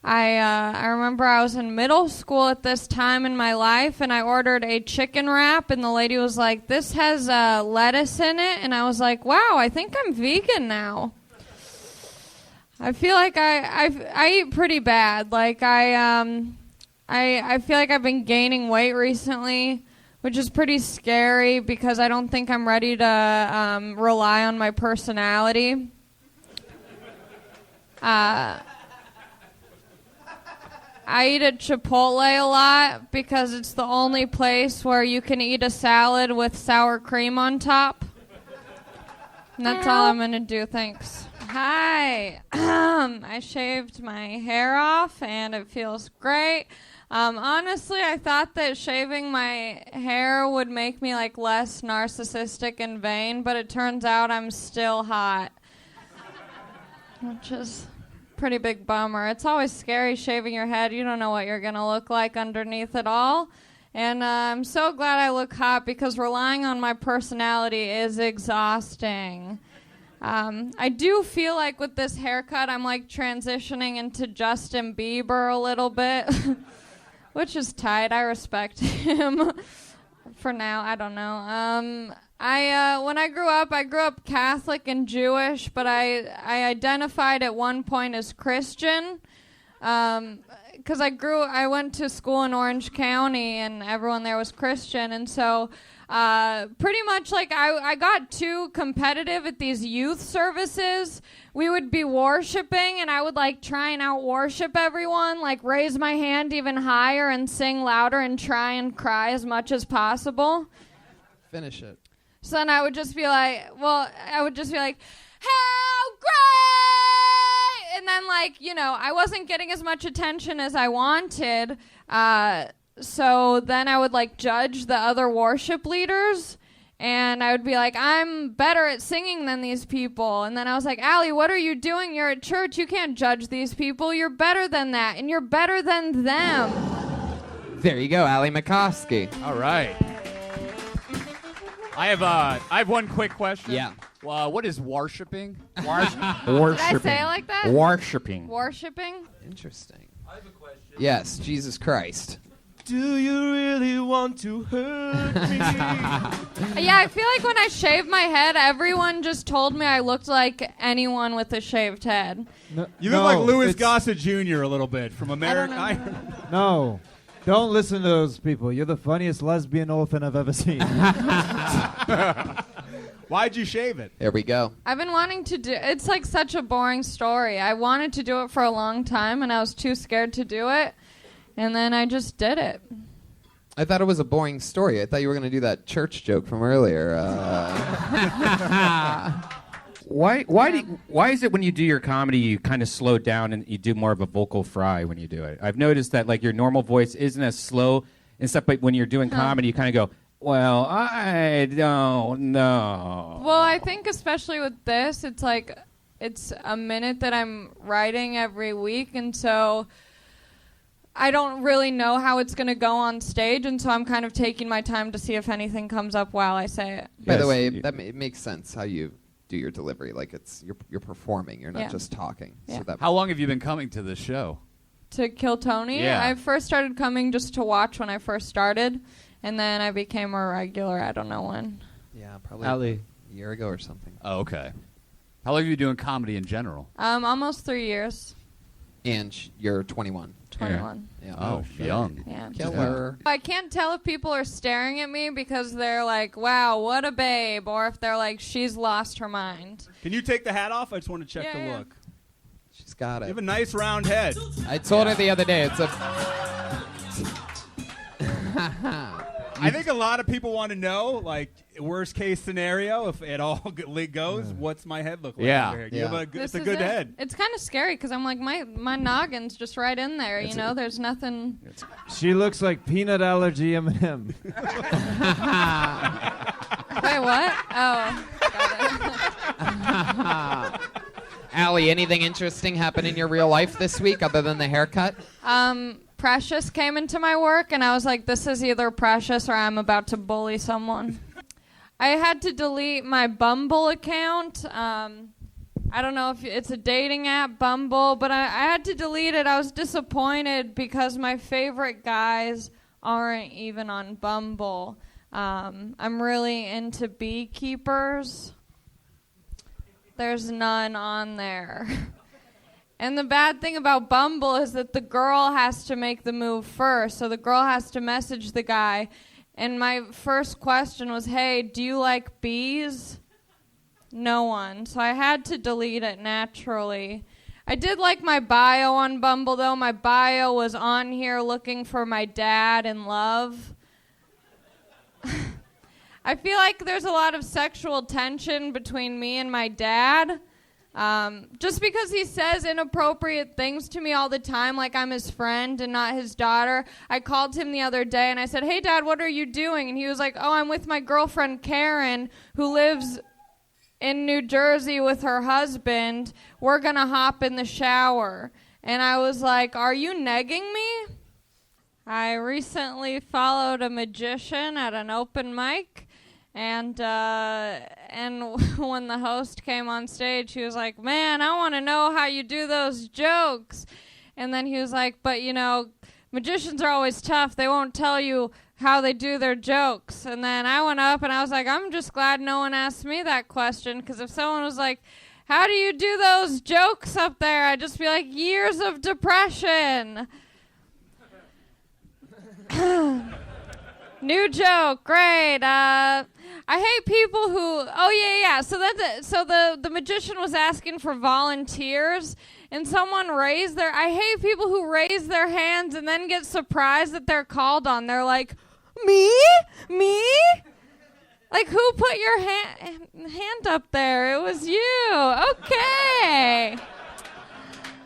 I remember I was in middle school at this time in my life, and I ordered a chicken wrap, and the lady was like, this has lettuce in it, and I was like, wow, I think I'm vegan now. I feel like I eat pretty bad. I feel like I've been gaining weight recently, which is pretty scary because I don't think I'm ready to rely on my personality. I eat at Chipotle a lot because it's the only place where you can eat a salad with sour cream on top. And that's all I'm going to do. Thanks. Hi. I shaved my hair off and it feels great. Honestly, I thought that shaving my hair would make me less narcissistic and vain, but it turns out I'm still hot, which is a pretty big bummer. It's always scary shaving your head. You don't know what you're going to look like underneath it all. And I'm so glad I look hot because relying on my personality is exhausting. I do feel like with this haircut, I'm transitioning into Justin Bieber a little bit. Which is tight. I respect him for now. I don't know. When I grew up Catholic and Jewish, but I identified at one point as Christian because I went to school in Orange County and everyone there was Christian, and so pretty much I got too competitive at these youth services. We would be worshiping, and I would try and out-worship everyone, raise my hand even higher and sing louder and try and cry as much as possible. Finish it. So then I would just be like, how great! And then, I wasn't getting as much attention as I wanted, so then I would, judge the other worship leaders. And I would be like, I'm better at singing than these people. And then I was like, Allie, what are you doing? You're at church. You can't judge these people. You're better than that. And you're better than them. There you go, Allie Macofsky. All right. I have one quick question. Yeah. What is worshiping? Worshipping. Did I say it like that? Worshipping. Worshipping? Interesting. I have a question. Yes, Jesus Christ. Do you really want to hurt me? Yeah, I feel like when I shaved my head, everyone just told me I looked like anyone with a shaved head. You look like Louis Gossett Jr. a little bit from American Idol. No. Don't listen to those people. You're the funniest lesbian orphan I've ever seen. Why'd you shave it? There we go. I've been wanting to do it's such a boring story. I wanted to do it for a long time, and I was too scared to do it. And then I just did it. I thought it was a boring story. I thought you were going to do that church joke from earlier. Why is it when you do your comedy you kind of slow down and you do more of a vocal fry when you do it? I've noticed that your normal voice isn't as slow and stuff, but when you're doing comedy you kind of go, well, I don't know. Well, I think especially with this, it's a minute that I'm writing every week, and so I don't really know how it's going to go on stage, and so I'm kind of taking my time to see if anything comes up while I say it. By the way, it makes sense how you do your delivery. You're performing. You're not just talking. Yeah. So How long have you been coming to this show? To Kill Tony? Yeah. I first started coming just to watch when I first started, and then I became a regular. I don't know when. Yeah, probably Allie. a year ago or something. Oh, okay. How long have you been doing comedy in general? Almost 3 years. And you're 21. 21. Yeah. Oh, young. Yeah. Killer. I can't tell if people are staring at me because they're like, wow, what a babe, or if they're like, she's lost her mind. Can you take the hat off? I just want to check the Yeah. look. She's got it. You have a nice round head. I told her the other day, it's a... I think a lot of people want to know, like, worst case scenario, if it all goes, what's my head look like? Yeah. Over here? You have it's a This good is it. head. It's kind of scary because I'm like, my noggin's just right in there. You know, there's nothing. She looks like peanut allergy M&M. Wait, what? Oh, got it. Allie, anything interesting happen in your real life this week other than the haircut? Precious came into my work, and I was like, this is either Precious or I'm about to bully someone. I had to delete my Bumble account. I don't know if it's a dating app, Bumble, but I had to delete it. I was disappointed because my favorite guys aren't even on Bumble. I'm really into beekeepers. There's none on there. And the bad thing about Bumble is that the girl has to make the move first. So the girl has to message the guy. And my first question was, hey, do you like bees? No one. So I had to delete it naturally. I did like my bio on Bumble, though. My bio was on here looking for my dad in love. I feel like there's a lot of sexual tension between me and my dad. Just because he says inappropriate things to me all the time, like I'm his friend and not his daughter. I called him the other day and I said, hey, Dad, what are you doing? And he was like, oh, I'm with my girlfriend Karen, who lives in New Jersey with her husband. We're going to hop in the shower. And I was like, are you negging me? I recently followed a magician at an open mic. And when the host came on stage, he was like, man, I want to know how you do those jokes. And then he was like, but, you know, magicians are always tough. They won't tell you how they do their jokes. And then I went up and I was like, I'm just glad no one asked me that question, because if someone was like, how do you do those jokes up there? I'd just be like, years of depression. New joke, great. I hate people who. Oh yeah. So that's it. So the magician was asking for volunteers, and someone raised their. I hate people who raise their hands and then get surprised that they're called on. They're like, me. Like, who put your hand up there? It was you. Okay.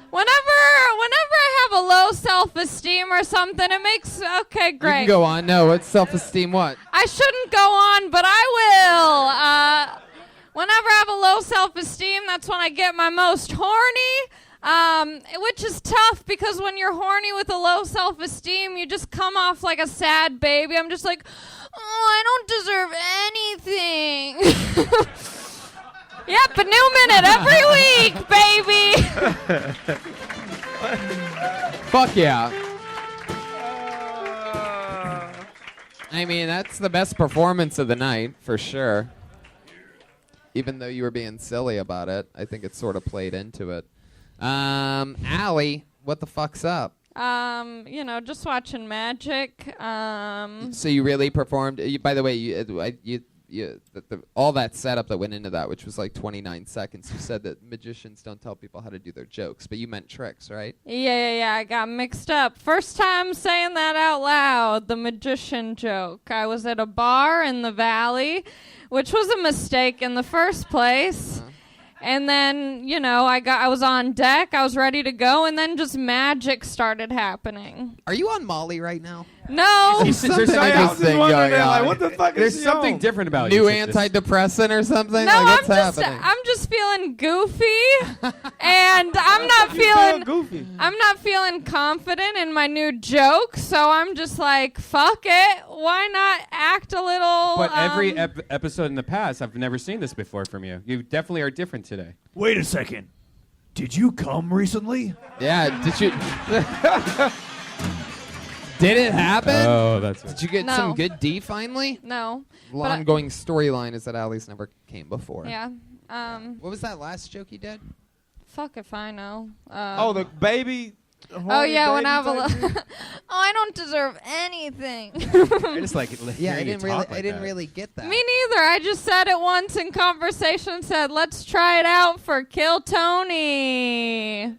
Whenever I have a low self-esteem or something, it makes, okay, great. You can go on. No, it's self-esteem what? I shouldn't go on, but I will. Whenever I have a low self-esteem, that's when I get my most horny, which is tough because when you're horny with a low self-esteem, you just come off like a sad baby. I'm just like, oh, I don't deserve anything. Yep, a new minute every week, baby. Fuck yeah. I mean, that's the best performance of the night, for sure. Even though you were being silly about it, I think it sort of played into it. Allie, what the fuck's up? You know, just watching magic. So you really performed. By the way, all that setup that went into that, which was like 29 seconds, you said that magicians don't tell people how to do their jokes, but you meant tricks, right? Yeah, I got mixed up. First time saying that out loud, the magician joke. I was at a bar in the Valley, which was a mistake in the first place. And then, you know, I was on deck, I was ready to go, and then just magic started happening. Are you on Molly right now? No. There's something What the fuck There's is something different about New you. antidepressant or something? No, like, what's happening? I'm just feeling goofy, and I'm not feeling confident in my new joke. So I'm just like, fuck it. Why not act a little? But every episode in the past, I've never seen this before from you. You definitely are different today. Wait a second. Did you come recently? Yeah. Did you? Did it happen? Oh, that's right. Did you get some good D finally? No. The ongoing storyline is that Allie's never came before. Yeah. What was that last joke you did? Fuck if I know. the baby. Oh yeah, when I have oh, I don't deserve anything. I just like it. Yeah, I didn't really get that. Me neither. I just said it once in conversation. Said, "Let's try it out for Kill Tony."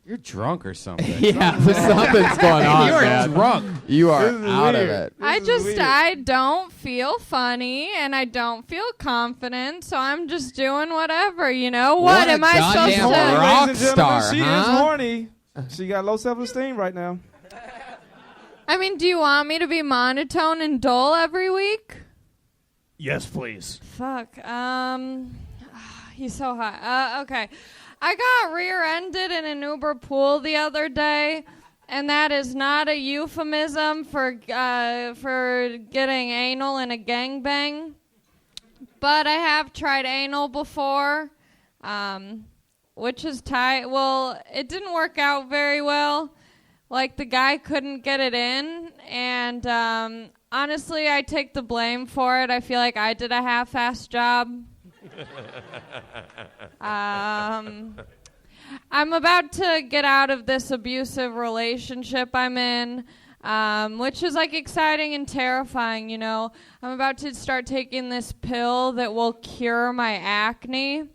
You're drunk or something. Yeah, something's going on. You are man. drunk. You are This is out of weird. it. I don't feel funny and I don't feel confident, so I'm just doing whatever, you know? What a am I supposed goddamn to? rock Ladies and gentlemen, star, she huh? is horny. She got low self-esteem right now. I mean, do you want me to be monotone and dull every week? Yes, please. Fuck. He's so hot. Okay. I got rear-ended in an Uber pool the other day, and that is not a euphemism for getting anal in a gangbang. But I have tried anal before, which is tight. Well, it didn't work out very well. Like, the guy couldn't get it in, and honestly, I take the blame for it. I feel like I did a half-assed job. I'm about to get out of this abusive relationship I'm in, which is like exciting and terrifying, you know. I'm about to start taking this pill that will cure my acne.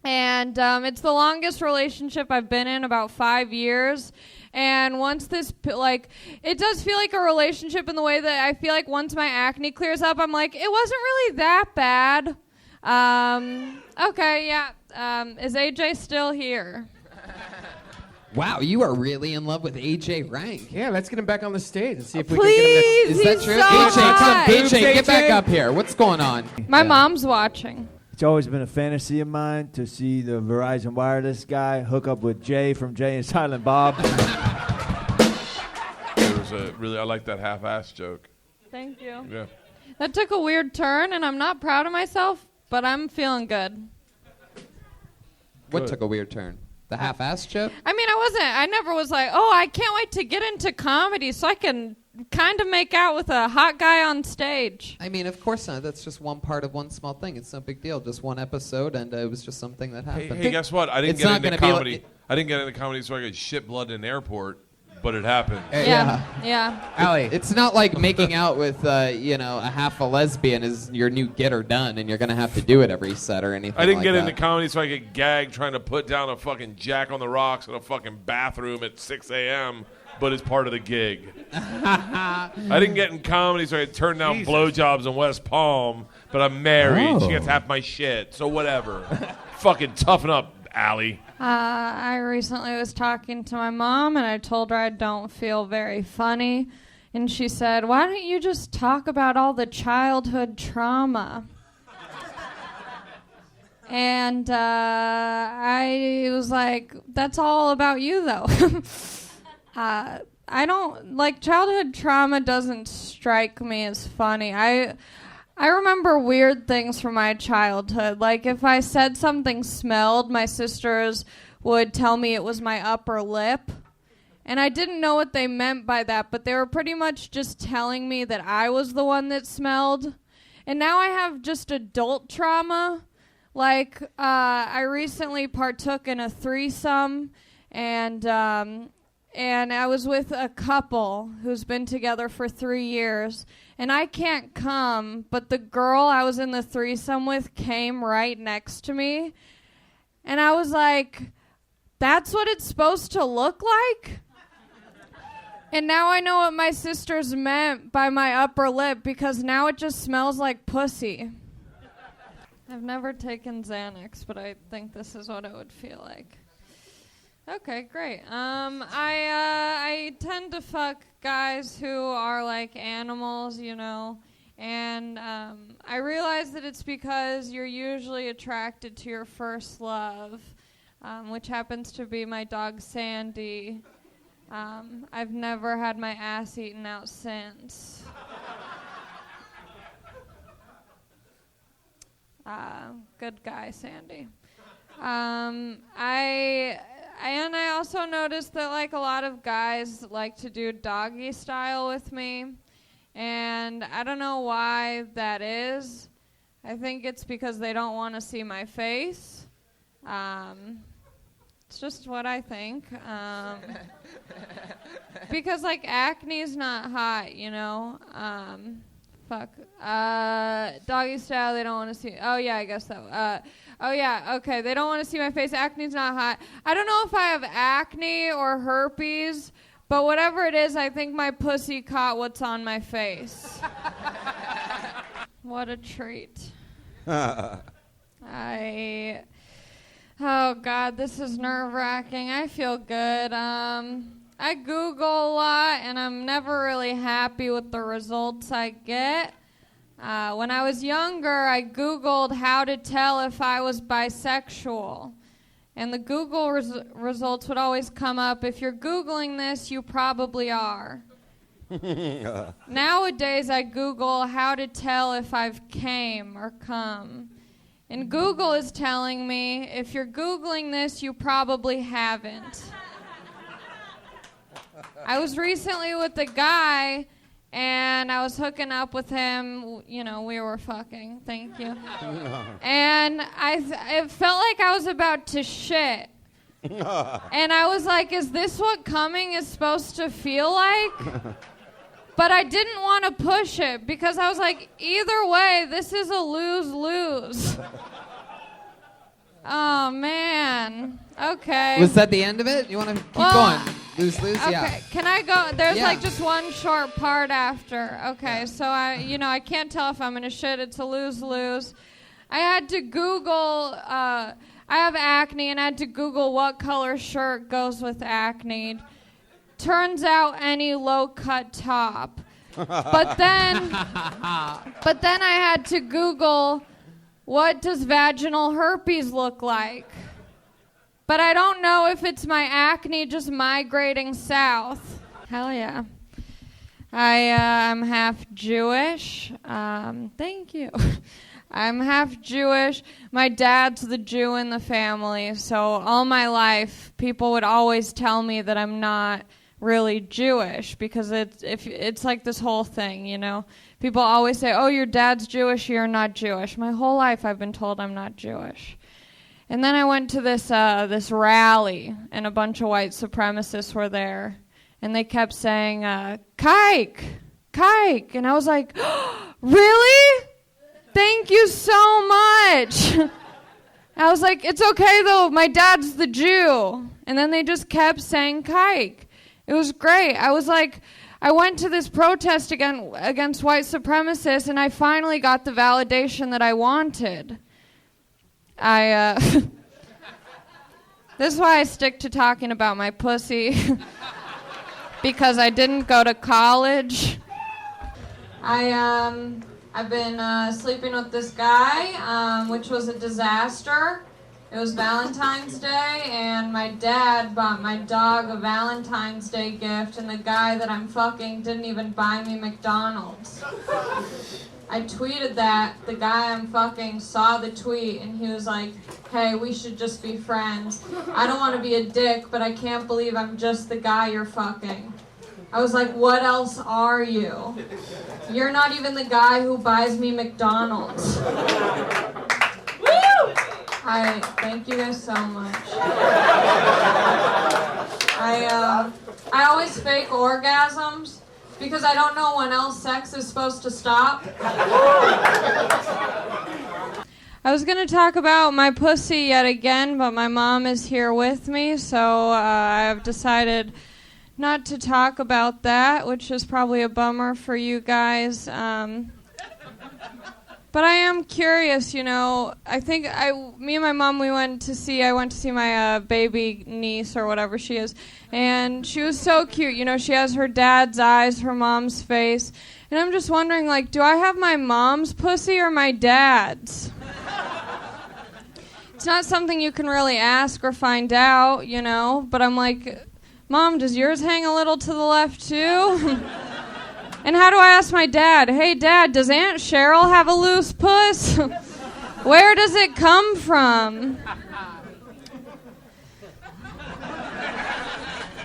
And it's the longest relationship I've been in, about 5 years. And once this, it does feel like a relationship in the way that I feel like once my acne clears up, I'm like, it wasn't really that bad. Okay, yeah. Is AJ still here? Wow, you are really in love with AJ Rank. Yeah, let's get him back on the stage and see if we Please, can Is that he's true? so hot. AJ, get back up here. What's going on? My mom's watching. It's always been a fantasy of mine to see the Verizon Wireless guy hook up with Jay from Jay and Silent Bob. It was I like that half-ass joke. Thank you. Yeah. That took a weird turn, and I'm not proud of myself, but I'm feeling good. What Good. took a weird turn? The half-ass joke? I mean, I never was like, oh, I can't wait to get into comedy so I can kind of make out with a hot guy on stage. I mean, of course not. That's just one part of one small thing. It's no big deal. Just one episode, and it was just something that happened. Hey, guess what? I didn't It's get not into gonna be comedy. like- I didn't get into comedy so I could shit blood in an airport, but it happened. Yeah. Allie. It's not like making out with, a half a lesbian is your new get her done, and you're going to have to do it every set or anything I didn't like get that. into comedy so I could gag trying to put down a fucking Jack on the Rocks in a fucking bathroom at 6 a.m., but it's part of the gig. I didn't get in comedy so I could turn down blowjobs in West Palm, but I'm married. She gets half my shit, so whatever. Fucking toughen up, Allie. I recently was talking to my mom, and I told her I don't feel very funny. And she said, why don't you just talk about all the childhood trauma? And I was like, that's all about you, though. I don't, childhood trauma doesn't strike me as funny. I remember weird things from my childhood. Like, if I said something smelled, my sisters would tell me it was my upper lip. And I didn't know what they meant by that, but they were pretty much just telling me that I was the one that smelled. And now I have just adult trauma. Like, I recently partook in a threesome, and I was with a couple who's been together for 3 years. And I can't come, but the girl I was in the threesome with came right next to me. And I was like, that's what it's supposed to look like? And now I know what my sisters meant by my upper lip, because now it just smells like pussy. I've never taken Xanax, but I think this is what it would feel like. Okay, great. I tend to fuck guys who are like animals, you know, and I realize that it's because you're usually attracted to your first love, which happens to be my dog Sandy. I've never had my ass eaten out since. Good guy, Sandy. I also noticed that like a lot of guys like to do doggy style with me, and I don't know why that is. I think it's because they don't want to see my face. It's just what I think. Because like acne's not hot, you know. Doggy style, they don't want to see. Oh yeah, I guess so. Oh, yeah, okay. They don't want to see my face. Acne's not hot. I don't know if I have acne or herpes, but whatever it is, I think my pussy caught what's on my face. What a treat. Oh, God, this is nerve-wracking. I feel good. I Google a lot, and I'm never really happy with the results I get. When I was younger, I Googled how to tell if I was bisexual. And the Google results would always come up, if you're Googling this, you probably are. Nowadays, I Google how to tell if I've came or come. And Google is telling me, if you're Googling this, you probably haven't. I was recently with a guy, and I was hooking up with him. You know, we were fucking. Thank you. And it felt like I was about to shit. And I was like, is this what coming is supposed to feel like? But I didn't want to push it because I was like, either way, this is a lose-lose. Oh, man. Okay. Was that the end of it? You want to keep going? Lose, okay. yeah. Can I go? There's like just one short part after. Okay, so I can't tell if I'm going to shit. It's a lose-lose. I had to Google, I have acne, and I had to Google what color shirt goes with acne. Turns out any low-cut top. But then I had to Google, what does vaginal herpes look like? But I don't know if it's my acne just migrating south. Hell yeah. I'm half Jewish. Thank you. I'm half Jewish. My dad's the Jew in the family, so all my life people would always tell me that I'm not really Jewish because it's like this whole thing, you know. People always say, "Oh, your dad's Jewish, you're not Jewish." My whole life I've been told I'm not Jewish. And then I went to this rally, and a bunch of white supremacists were there, and they kept saying, "Kike, Kike," and I was like, oh, "Really? Thank you so much." I was like, "It's okay though, my dad's the Jew." And then they just kept saying "Kike." It was great. I was like, I went to this protest against white supremacists, and I finally got the validation that I wanted. This is why I stick to talking about my pussy, because I didn't go to college. I've been sleeping with this guy, which was a disaster. It was Valentine's Day, and my dad bought my dog a Valentine's Day gift, and the guy that I'm fucking didn't even buy me McDonald's. I tweeted that. The guy I'm fucking saw the tweet, and he was like, "Hey, we should just be friends. I don't want to be a dick, but I can't believe I'm just the guy you're fucking." I was like, "What else are you? You're not even the guy who buys me McDonald's." Woo! Thank you guys so much. I always fake orgasms because I don't know when else sex is supposed to stop. I was going to talk about my pussy yet again, but my mom is here with me, so I've decided not to talk about that, which is probably a bummer for you guys. But I am curious, you know. I think me and my mom, I went to see my baby niece or whatever she is, and she was so cute. You know, she has her dad's eyes, her mom's face, and I'm just wondering, like, do I have my mom's pussy or my dad's? It's not something you can really ask or find out, you know, but I'm like, Mom, does yours hang a little to the left too? And how do I ask my dad, "Hey, Dad, does Aunt Cheryl have a loose puss? Where does it come from?"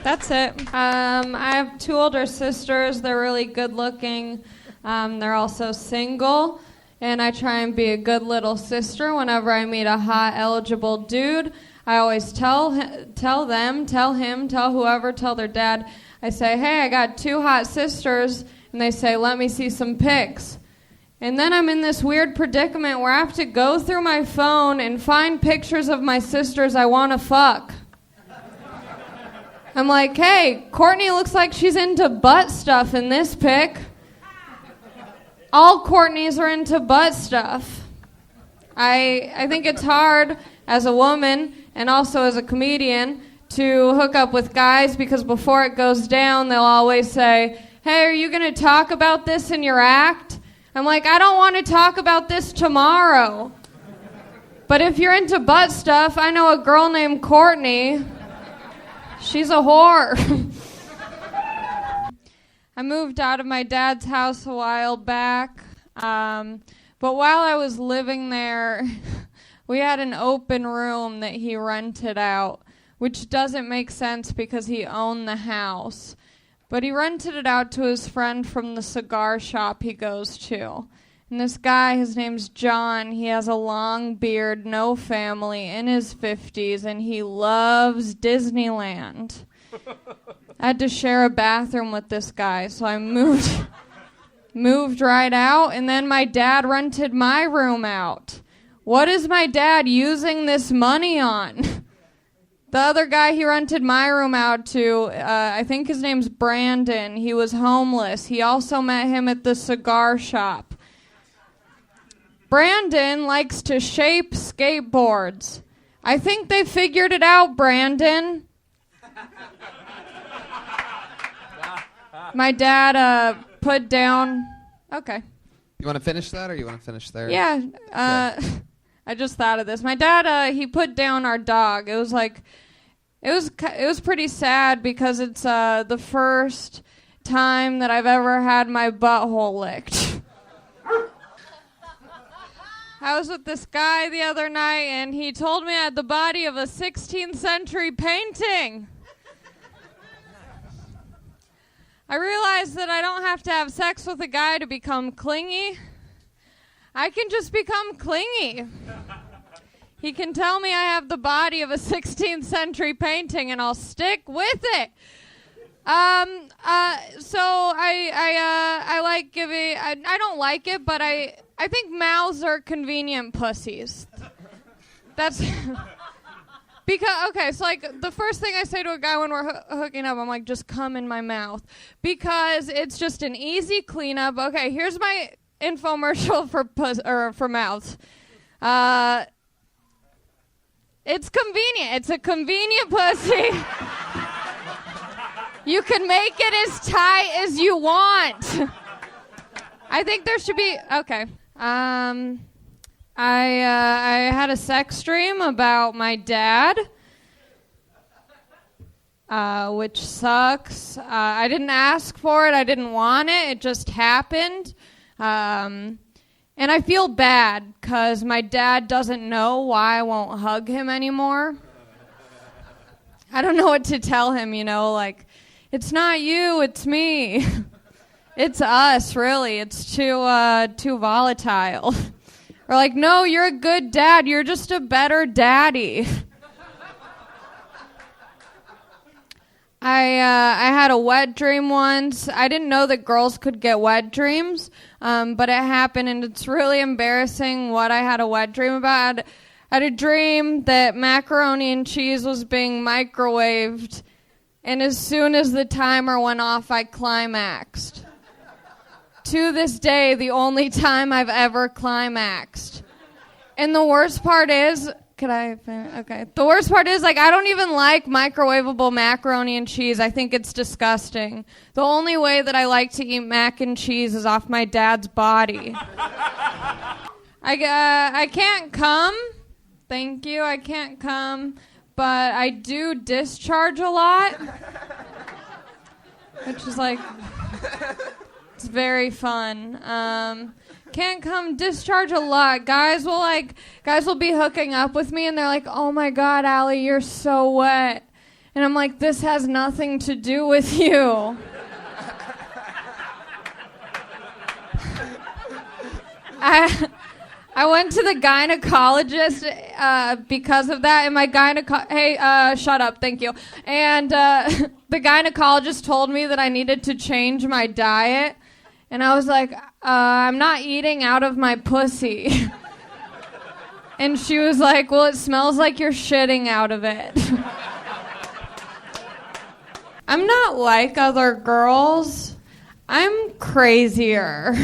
That's it. I have two older sisters. They're really good looking. They're also single. And I try and be a good little sister whenever I meet a hot, eligible dude. I always tell him, tell whoever, tell their dad. I say, "Hey, I got two hot sisters." And they say, "Let me see some pics." And then I'm in this weird predicament where I have to go through my phone and find pictures of my sisters I want to fuck. I'm like, hey, Courtney looks like she's into butt stuff in this pic. All Courtneys are into butt stuff. I think it's hard as a woman and also as a comedian to hook up with guys because before it goes down, they'll always say, hey, are you going to talk about this in your act? I'm like, I don't want to talk about this tomorrow. But if you're into butt stuff, I know a girl named Courtney. She's a whore. I moved out of my dad's house a while back. But while I was living there, we had an open room that he rented out, which doesn't make sense because he owned the house. But he rented it out to his friend from the cigar shop he goes to. And this guy, his name's John, he has a long beard, no family, in his 50s, and he loves Disneyland. I had to share a bathroom with this guy, so I moved right out, and then my dad rented my room out. What is my dad using this money on? The other guy he rented my room out to, I think his name's Brandon. He was homeless. He also met him at the cigar shop. Brandon likes to shape skateboards. I think they figured it out, Brandon. My dad put down... Okay. You want to finish that, or you want to finish there? Yeah. I just thought of this. My dad, he put down our dog. It was like, it was pretty sad because it's the first time that I've ever had my butthole licked. I was with this guy the other night, and he told me I had the body of a 16th century painting. I realized that I don't have to have sex with a guy to become clingy. I can just become clingy. He can tell me I have the body of a 16th century painting, and I'll stick with it. So I like giving. I don't like it, but I think mouths are convenient pussies. That's because okay. So like the first thing I say to a guy when we're hooking up, I'm like, just come in my mouth, because it's just an easy cleanup. Okay, here's my infomercial for mouths. It's convenient. It's a convenient pussy. You can make it as tight as you want. I think there should be okay. I had a sex dream about my dad, which sucks. I didn't ask for it. I didn't want it. It just happened. And I feel bad because my dad doesn't know why I won't hug him anymore. I don't know what to tell him, like, it's not you, it's me. It's us, really. It's too volatile. Or like, no, you're a good dad. You're just a better daddy. I had a wet dream once. I didn't know that girls could get wet dreams, but it happened, and it's really embarrassing what I had a wet dream about. I had a dream that macaroni and cheese was being microwaved, and as soon as the timer went off, I climaxed. To this day, the only time I've ever climaxed. And the worst part is... Okay. The worst part is, I don't even like microwavable macaroni and cheese. I think it's disgusting. The only way that I like to eat mac and cheese is off my dad's body. I can't come. Thank you. I can't come. But I do discharge a lot. Which is it's very fun. Can't come, discharge a lot. Guys will be hooking up with me, and they're like, oh my God, Allie, you're so wet. And I'm like, this has nothing to do with you. I went to the gynecologist because of that, and my hey, shut up, thank you. And the gynecologist told me that I needed to change my diet. And I was like, I'm not eating out of my pussy. And she was like, well, it smells like you're shitting out of it. I'm not like other girls. I'm crazier.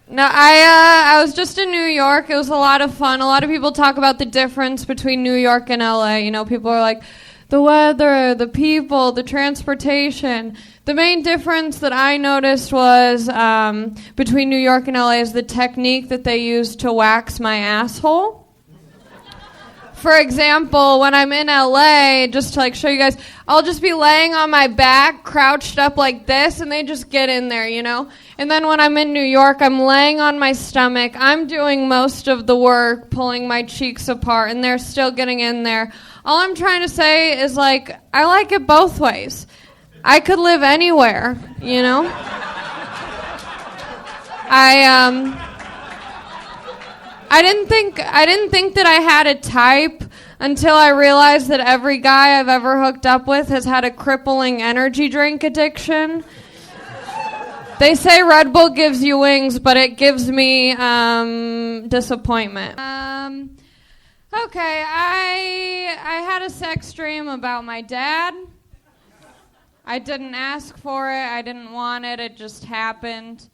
No, I was just in New York. It was a lot of fun. A lot of people talk about the difference between New York and LA. You know, people are like, the weather, the people, the transportation. The main difference that I noticed was between New York and LA is the technique that they use to wax my asshole. For example, when I'm in LA, just to like show you guys, I'll just be laying on my back, crouched up like this, and they just get in there, you know? And then when I'm in New York, I'm laying on my stomach. I'm doing most of the work, pulling my cheeks apart, and they're still getting in there. All I'm trying to say is, like, I like it both ways. I could live anywhere, you know? I didn't think that I had a type until I realized that every guy I've ever hooked up with has had a crippling energy drink addiction. They say Red Bull gives you wings, but it gives me disappointment. Okay, I had a sex dream about my dad. I didn't ask for it. I didn't want it. It just happened.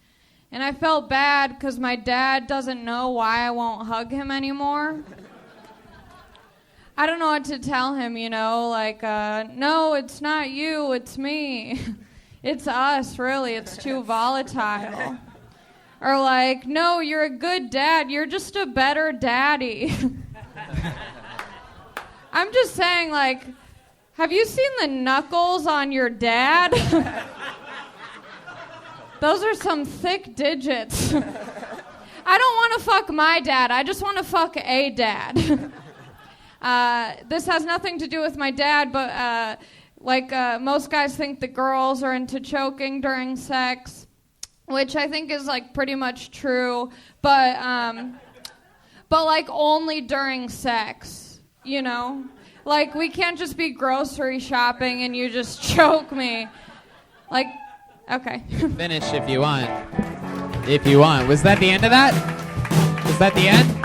And I felt bad because my dad doesn't know why I won't hug him anymore. I don't know what to tell him, you know, like, no, it's not you, it's me. It's us, really, it's too volatile. Or like, no, you're a good dad, you're just a better daddy. I'm just saying, like, have you seen the knuckles on your dad? Those are some thick digits. I don't want to fuck my dad. I just want to fuck a dad. This has nothing to do with my dad, but most guys think that girls are into choking during sex, which I think is like pretty much true, but like only during sex, you know? Like we can't just be grocery shopping and you just choke me. Like, okay. Finish if you want. If you want. Was that the end of that? Was that the end?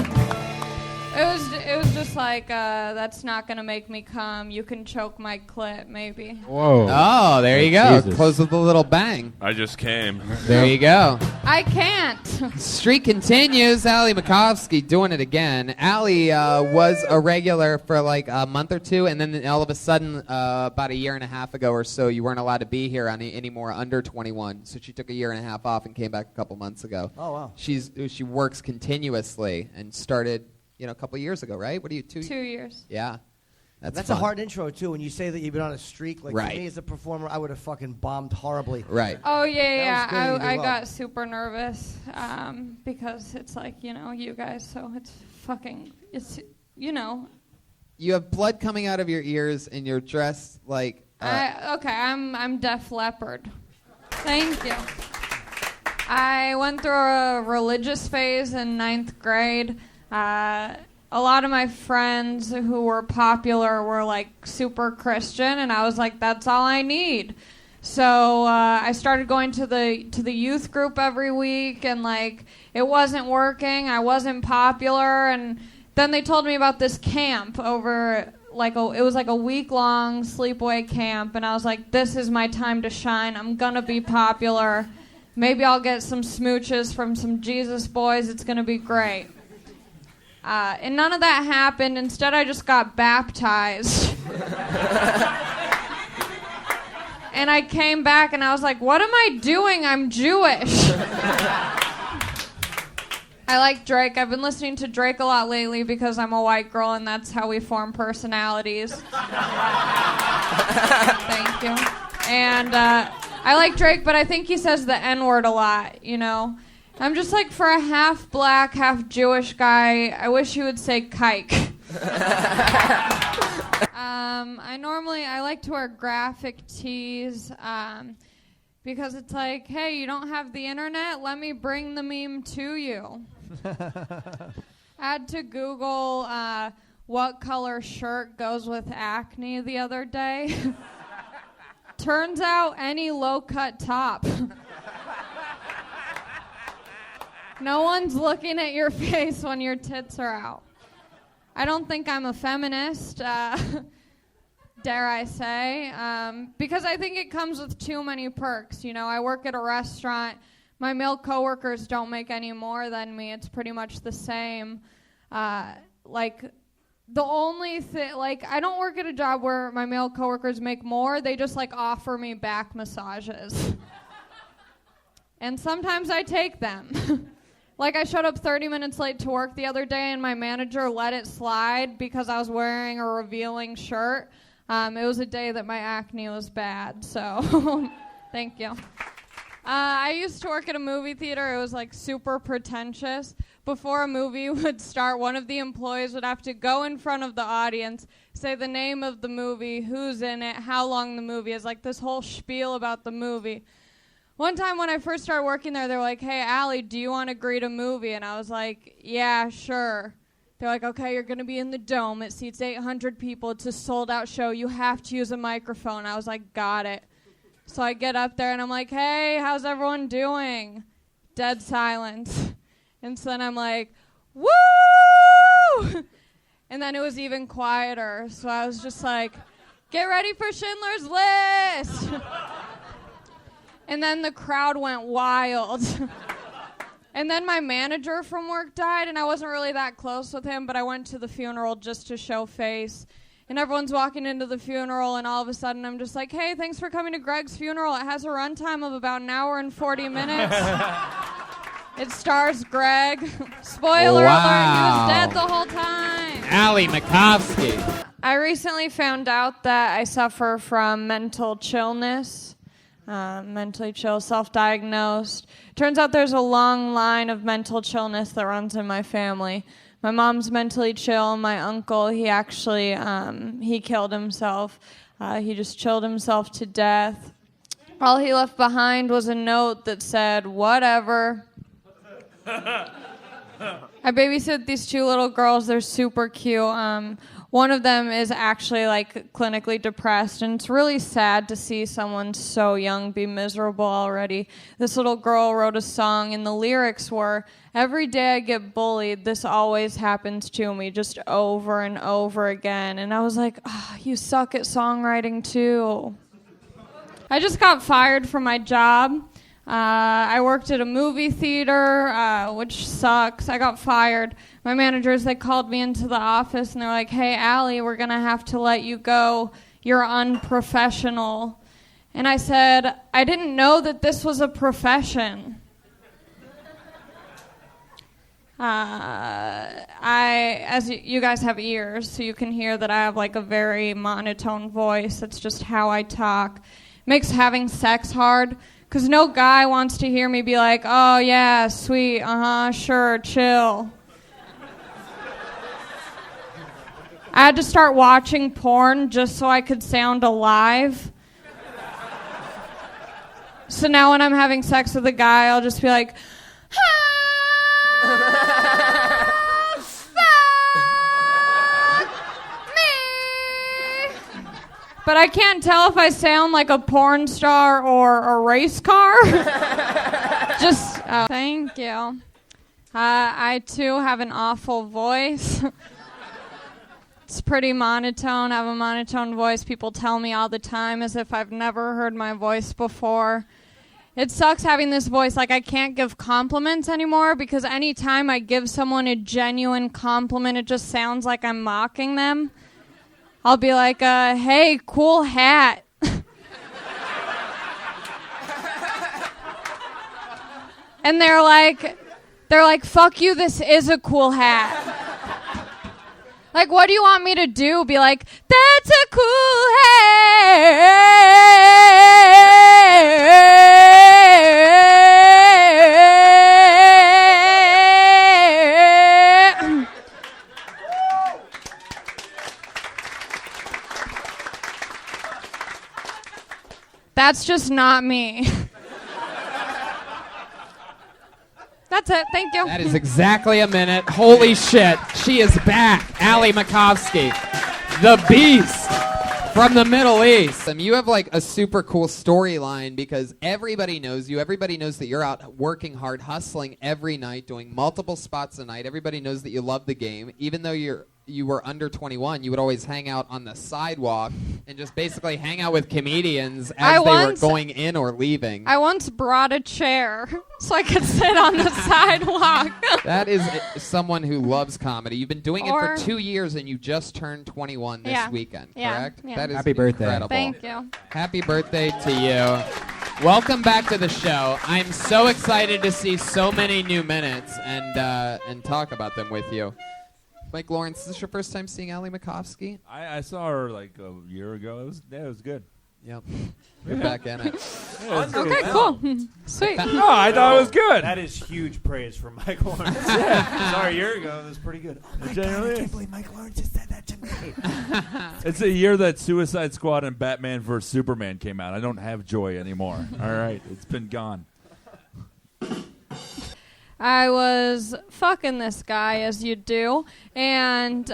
It was just like, that's not going to make me come. You can choke my clit, maybe. Whoa. Oh, there you go. Jesus. Close with a little bang. I just came. There you go. I can't. Streak continues. Allie Macofsky doing it again. Allie was a regular for like a month or two, and then all of a sudden, about a year and a half ago or so, you weren't allowed to be here anymore under 21. So she took a year and a half off and came back a couple months ago. Oh, wow. She works continuously and started, a couple years ago, right? What are you, 2 years? 2 years. Yeah. That's a hard intro, too, when you say that you've been on a streak. Like, right. For me as a performer, I would have fucking bombed horribly. Right. Oh, yeah. I well. got super nervous because it's like, you guys, so it's fucking, You have blood coming out of your ears and you're dressed like... I'm Def Leppard. Thank you. I went through a religious phase in 9th grade. A lot of my friends who were popular were like super Christian, and I was like, that's all I need. So I started going to the youth group every week, and like it wasn't working. I wasn't popular, and then they told me about this camp over it was like a week-long sleepaway camp, and I was like, this is my time to shine. I'm gonna be popular. Maybe I'll get some smooches from some Jesus boys. It's gonna be great. And none of that happened. Instead, I just got baptized. And I came back and I was like, what am I doing? I'm Jewish. I like Drake. I've been listening to Drake a lot lately because I'm a white girl and that's how we form personalities. Thank you. And I like Drake, but I think he says the N-word a lot, I'm just like, for a half black, half Jewish guy, I wish he would say kike. I like to wear graphic tees because it's like, hey, you don't have the internet? Let me bring the meme to you. I had to Google what color shirt goes with acne the other day. Turns out any low-cut top. No one's looking at your face when your tits are out. I don't think I'm a feminist, dare I say, because I think it comes with too many perks. You know, I work at a restaurant. My male coworkers don't make any more than me. It's pretty much the same. Like, the only thing, like, I don't work at a job where my male coworkers make more. They just, like, offer me back massages. And sometimes I take them. Like, I showed up 30 minutes late to work the other day, and my manager let it slide because I was wearing a revealing shirt. It was a day that my acne was bad, so thank you. I used to work at a movie theater. It was, like, super pretentious. Before a movie would start, one of the employees would have to go in front of the audience, say the name of the movie, who's in it, how long the movie is, like this whole spiel about the movie. One time when I first started working there, they were like, hey, Allie, do you want to greet a movie? And I was like, yeah, sure. They're like, okay, you're going to be in the Dome. It seats 800 people. It's a sold-out show. You have to use a microphone. I was like, got it. So I get up there, and I'm like, hey, how's everyone doing? Dead silence. And so then I'm like, woo! And then it was even quieter. So I was just like, get ready for Schindler's List. And then the crowd went wild. And then my manager from work died, and I wasn't really that close with him, but I went to the funeral just to show face. And everyone's walking into the funeral, and all of a sudden I'm just like, hey, thanks for coming to Greg's funeral. It has a runtime of about an hour and 40 minutes. It stars Greg. Spoiler alert, he was dead the whole time. Allie Macofsky. I recently found out that I suffer from mental chillness. Mentally chill, self-diagnosed. Turns out there's a long line of mental chillness that runs in my family. My mom's mentally chill. My uncle, he actually, he killed himself. He just chilled himself to death. All he left behind was a note that said, whatever. I babysit these two little girls. They're super cute. One of them is actually like clinically depressed, and it's really sad to see someone so young be miserable already. This little girl wrote a song, and the lyrics were, every day I get bullied, this always happens to me, just over and over again. And I was like, oh, you suck at songwriting too. I just got fired from my job. I worked at a movie theater, which sucks. I got fired. My managers, they called me into the office, and they're like, hey, Allie, we're going to have to let you go. You're unprofessional. And I said, I didn't know that this was a profession. As you guys have ears, so you can hear that I have like a very monotone voice. That's just how I talk. Makes having sex hard. Because no guy wants to hear me be like, oh, yeah, sweet, sure, chill. I had to start watching porn just so I could sound alive. So now when I'm having sex with a guy, I'll just be like, but I can't tell if I sound like a porn star or a race car. Just, thank you. I, too, have an awful voice. It's pretty monotone. I have a monotone voice. People tell me all the time as if I've never heard my voice before. It sucks having this voice. Like, I can't give compliments anymore because anytime I give someone a genuine compliment, it just sounds like I'm mocking them. I'll be like, hey, cool hat. And they're like, fuck you, this is a cool hat. Like, what do you want me to do? Be like, that's a cool hat. That's just not me. That's it. Thank you. That is exactly a minute. Holy shit. She is back. Allie Macofsky, the beast from the Middle East. You have like a super cool storyline because everybody knows you. Everybody knows that you're out working hard, hustling every night, doing multiple spots a night. Everybody knows that you love the game. Even though you were under 21, you would always hang out on the sidewalk and just basically hang out with comedians as they were going in or leaving. I once brought a chair so I could sit on the sidewalk. That is someone who loves comedy. You've been doing it for 2 years and you just turned 21 this weekend, correct? Yeah. That is Happy birthday. incredible. Thank you. Happy birthday to you. Welcome back to the show. I'm so excited to see so many new minutes and talk about them with you. Mike Lawrence, is this your first time seeing Ali Macofsky? I saw her like a year ago. It was good. Yep. You're back in it. Okay, cool. Sweet. No, I thought it was good. That is huge praise from Mike Lawrence. Sorry, a year ago, it was pretty good. Oh my God, I can't believe Mike Lawrence just said that to me. It's a year that Suicide Squad and Batman vs. Superman came out. I don't have joy anymore. All right, it's been gone. I was fucking this guy, as you do, and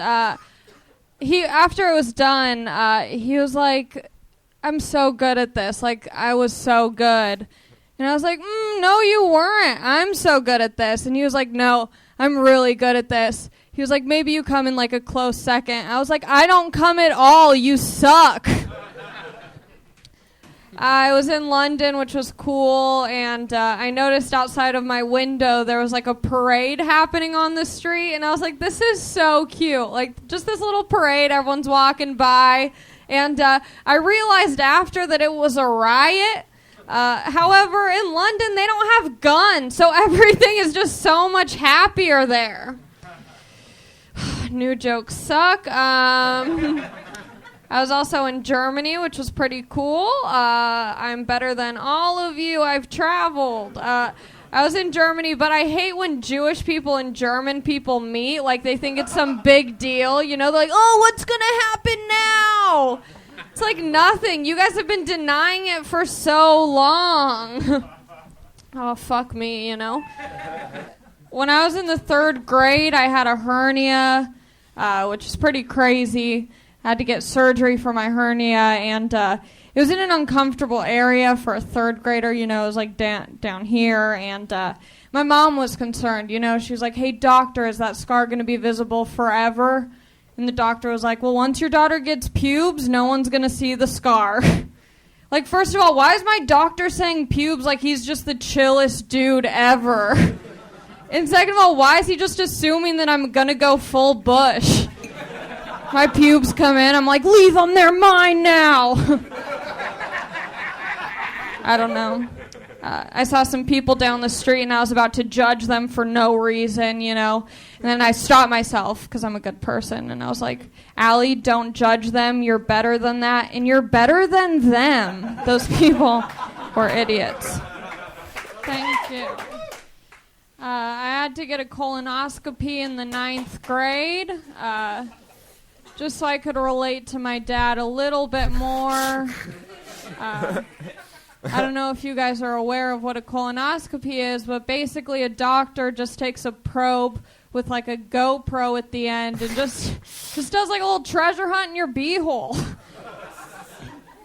he, after it was done, he was like, I'm so good at this. Like, I was so good. And I was like, no, you weren't. I'm so good at this. And he was like, no, I'm really good at this. He was like, maybe you come in like a close second. I was like, I don't come at all. You suck. I was in London, which was cool, and I noticed outside of my window there was like a parade happening on the street, and I was like, this is so cute. Like, just this little parade, everyone's walking by, and I realized after that it was a riot. However, in London, they don't have guns, so everything is just so much happier there. New jokes suck. I was also in Germany, which was pretty cool. I'm better than all of you. I've traveled. I was in Germany, but I hate when Jewish people and German people meet. Like, they think it's some big deal. You know, they're like, oh, what's going to happen now? It's like nothing. You guys have been denying it for so long. Oh, fuck me, you know? When I was in the 3rd grade, I had a hernia, which is pretty crazy. I had to get surgery for my hernia, and it was in an uncomfortable area for a 3rd grader. You know, it was like down here, and my mom was concerned. You know, she was like, hey, doctor, is that scar going to be visible forever? And the doctor was like, well, once your daughter gets pubes, no one's going to see the scar. Like, first of all, why is my doctor saying pubes like he's just the chillest dude ever? And second of all, why is he just assuming that I'm going to go full bush? My pubes come in, I'm like, leave them, they're mine now. I don't know. I saw some people down the street and I was about to judge them for no reason, you know. And then I stopped myself because I'm a good person. And I was like, Allie, don't judge them. You're better than that. And you're better than them. Those people were idiots. Thank you. I had to get a colonoscopy in the 9th grade. Just so I could relate to my dad a little bit more. I don't know if you guys are aware of what a colonoscopy is, but basically a doctor just takes a probe with like a GoPro at the end and just does like a little treasure hunt in your beehole.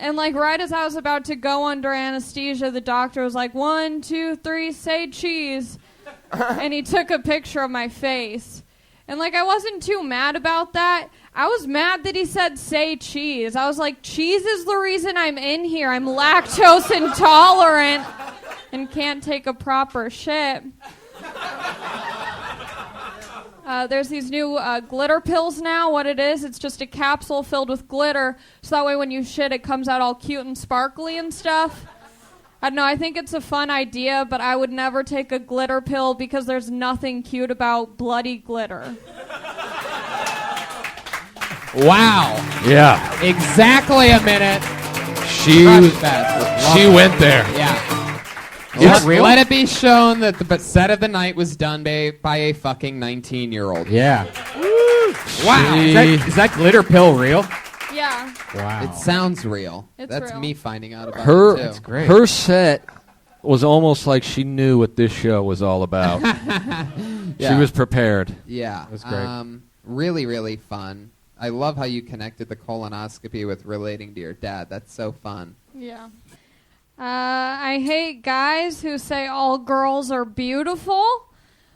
And like right as I was about to go under anesthesia, the doctor was like, 1, 2, 3, say cheese. And he took a picture of my face. And like I wasn't too mad about that. I was mad that he said say cheese. I was like, cheese is the reason I'm in here. I'm lactose intolerant and can't take a proper shit. There's these new glitter pills now. What it is, it's just a capsule filled with glitter. So that way when you shit, it comes out all cute and sparkly and stuff. I don't know, I think it's a fun idea, but I would never take a glitter pill because there's nothing cute about bloody glitter. Wow. Yeah. Exactly a minute. She went there. Yeah. Is that real? Let it be shown that the set of the night was done by a fucking 19-year-old. Yeah. Wow. Is that glitter pill real? Yeah. Wow. It sounds real. It's That's real. me finding out about Her, it, too. That's great. Her set was almost like she knew what this show was all about. Yeah. She was prepared. Yeah. That's great. Really, really fun. I love how you connected the colonoscopy with relating to your dad. That's so fun. Yeah. I hate guys who say all girls are beautiful.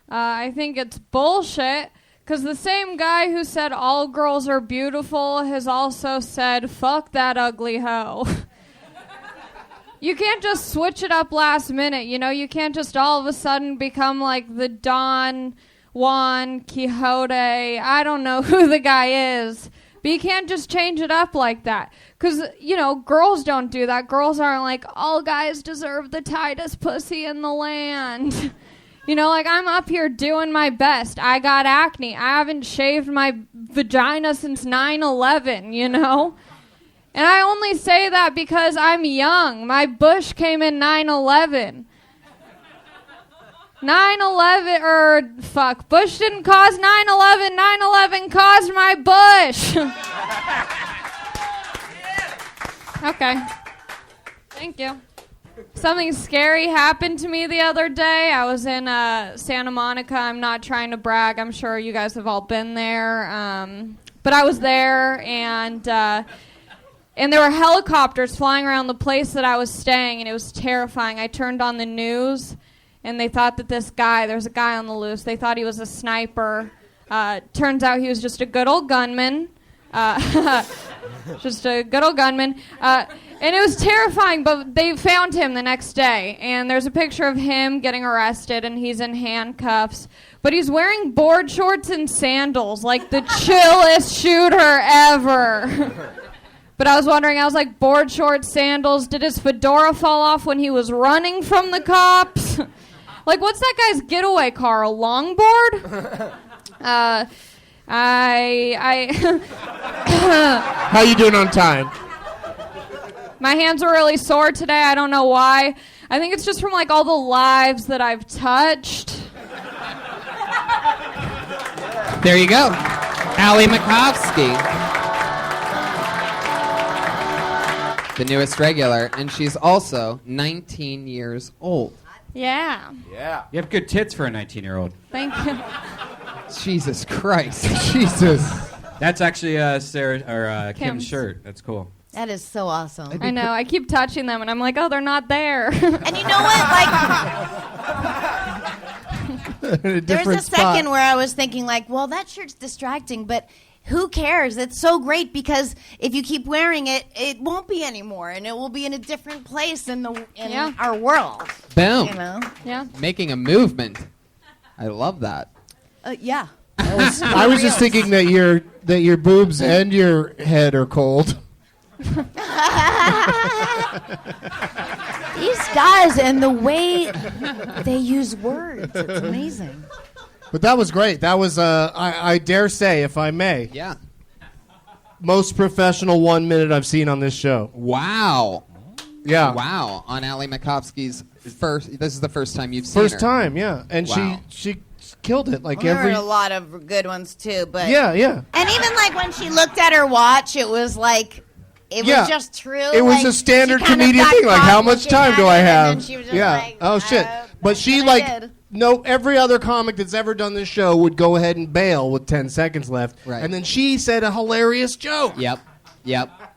I think it's bullshit, because the same guy who said all girls are beautiful has also said, fuck that ugly hoe. You can't just switch it up last minute, you know? You can't just all of a sudden become like the Don Juan Quixote. I don't know who the guy is. But you can't just change it up like that. Because, you know, girls don't do that. Girls aren't like, all guys deserve the tightest pussy in the land. You know, like, I'm up here doing my best. I got acne. I haven't shaved my vagina since 9/11, you know? And I only say that because I'm young. My bush came in 9/11. 9/11, Bush didn't cause 9/11. 9/11 caused my bush. Okay. Thank you. Something scary happened to me the other day. I was in Santa Monica. I'm not trying to brag. I'm sure you guys have all been there. But I was there, and there were helicopters flying around the place that I was staying, and it was terrifying. I turned on the news, and they thought that there's a guy on the loose. They thought he was a sniper. Turns out he was just a good old gunman. Just a good old gunman. And it was terrifying, but they found him the next day. And there's a picture of him getting arrested, and he's in handcuffs. But he's wearing board shorts and sandals, like the chillest shooter ever. But I was wondering, board shorts, sandals, did his fedora fall off when he was running from the cops? Like, what's that guy's getaway car, a longboard? How you doing on time? My hands are really sore today. I don't know why. I think it's just from, like, all the lives that I've touched. There you go. Allie Macofsky. The newest regular, and she's also 19 years old. Yeah. Yeah. You have good tits for a 19-year-old. Thank you. Jesus Christ. Jesus. That's actually Sarah or Kim's shirt. That's cool. That is so awesome. I know. I keep touching them, and I'm like, oh, they're not there. And you know what? There's a second where I was thinking, like, well, that shirt's distracting, but who cares? It's so great because if you keep wearing it, it won't be anymore, and it will be in a different place in our world. Boom. You know? Yeah. Making a movement. I love that. Yeah. I was just thinking that your boobs and your head are cold. These guys and the way they use words, it's amazing. But that was great. That was, I dare say, if I may. Yeah. Most professional 1 minute I've seen on this show. Wow. Yeah. Wow. On Allie Macofsky's this is the first time you've seen her. First time, yeah. And wow. she killed it. Like There were a lot of good ones, too. But Yeah. And even, like, when she looked at her watch, it was like... It was just true. It was like, a standard she kind of comedian got thing. Like, caught how much looking time at do it, I and have? then she was just Yeah. like, Oh, shit. But she, what I like, did. no, every other comic that's ever done this show would go ahead and bail with 10 seconds left. Right. And then she said a hilarious joke. Yep.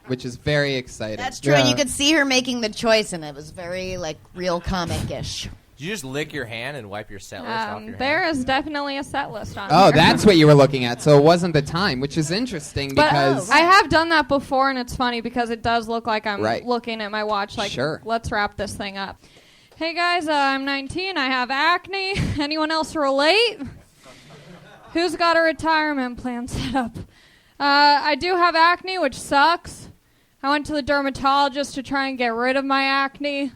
Which is very exciting. That's true. And you could see her making the choice, and it was very, like, real comic-ish. Did you just lick your hand and wipe your set list off your hand? There is definitely a set list on Oh, here. that's what you were looking at. So it wasn't the time, which is interesting But because... I have done that before, and it's funny because it does look like I'm Right. looking at my watch like, Sure. let's wrap this thing up. Hey, guys, I'm 19. I have acne. Anyone else relate? Who's got a retirement plan set up? I do have acne, which sucks. I went to the dermatologist to try and get rid of my acne.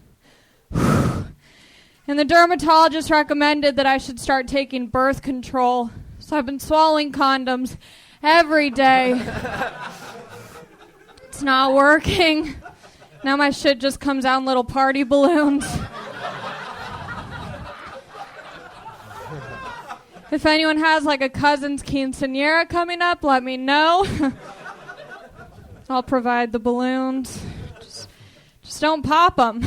And the dermatologist recommended that I should start taking birth control. So I've been swallowing condoms every day. It's not working. Now my shit just comes out in little party balloons. If anyone has like a cousin's quinceañera coming up, let me know. I'll provide the balloons. Just don't pop them.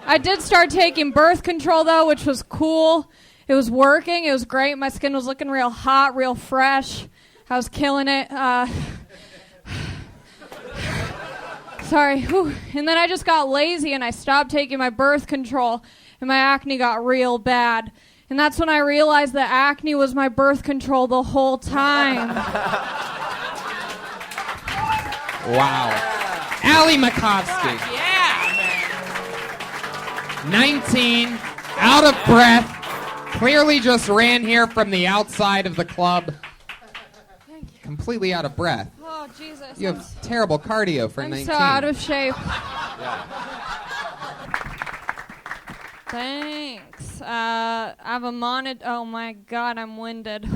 I did start taking birth control, though, which was cool. It was working. It was great. My skin was looking real hot, real fresh. I was killing it. Sorry. Whew. And then I just got lazy and I stopped taking my birth control and my acne got real bad. And that's when I realized that acne was my birth control the whole time. Wow. Allie Macofsky. Yeah, 19, out of breath, clearly just ran here from the outside of the club. Completely out of breath. Oh, Jesus. You have terrible cardio for 19. I'm so out of shape. Thanks. I have a oh my God, I'm winded.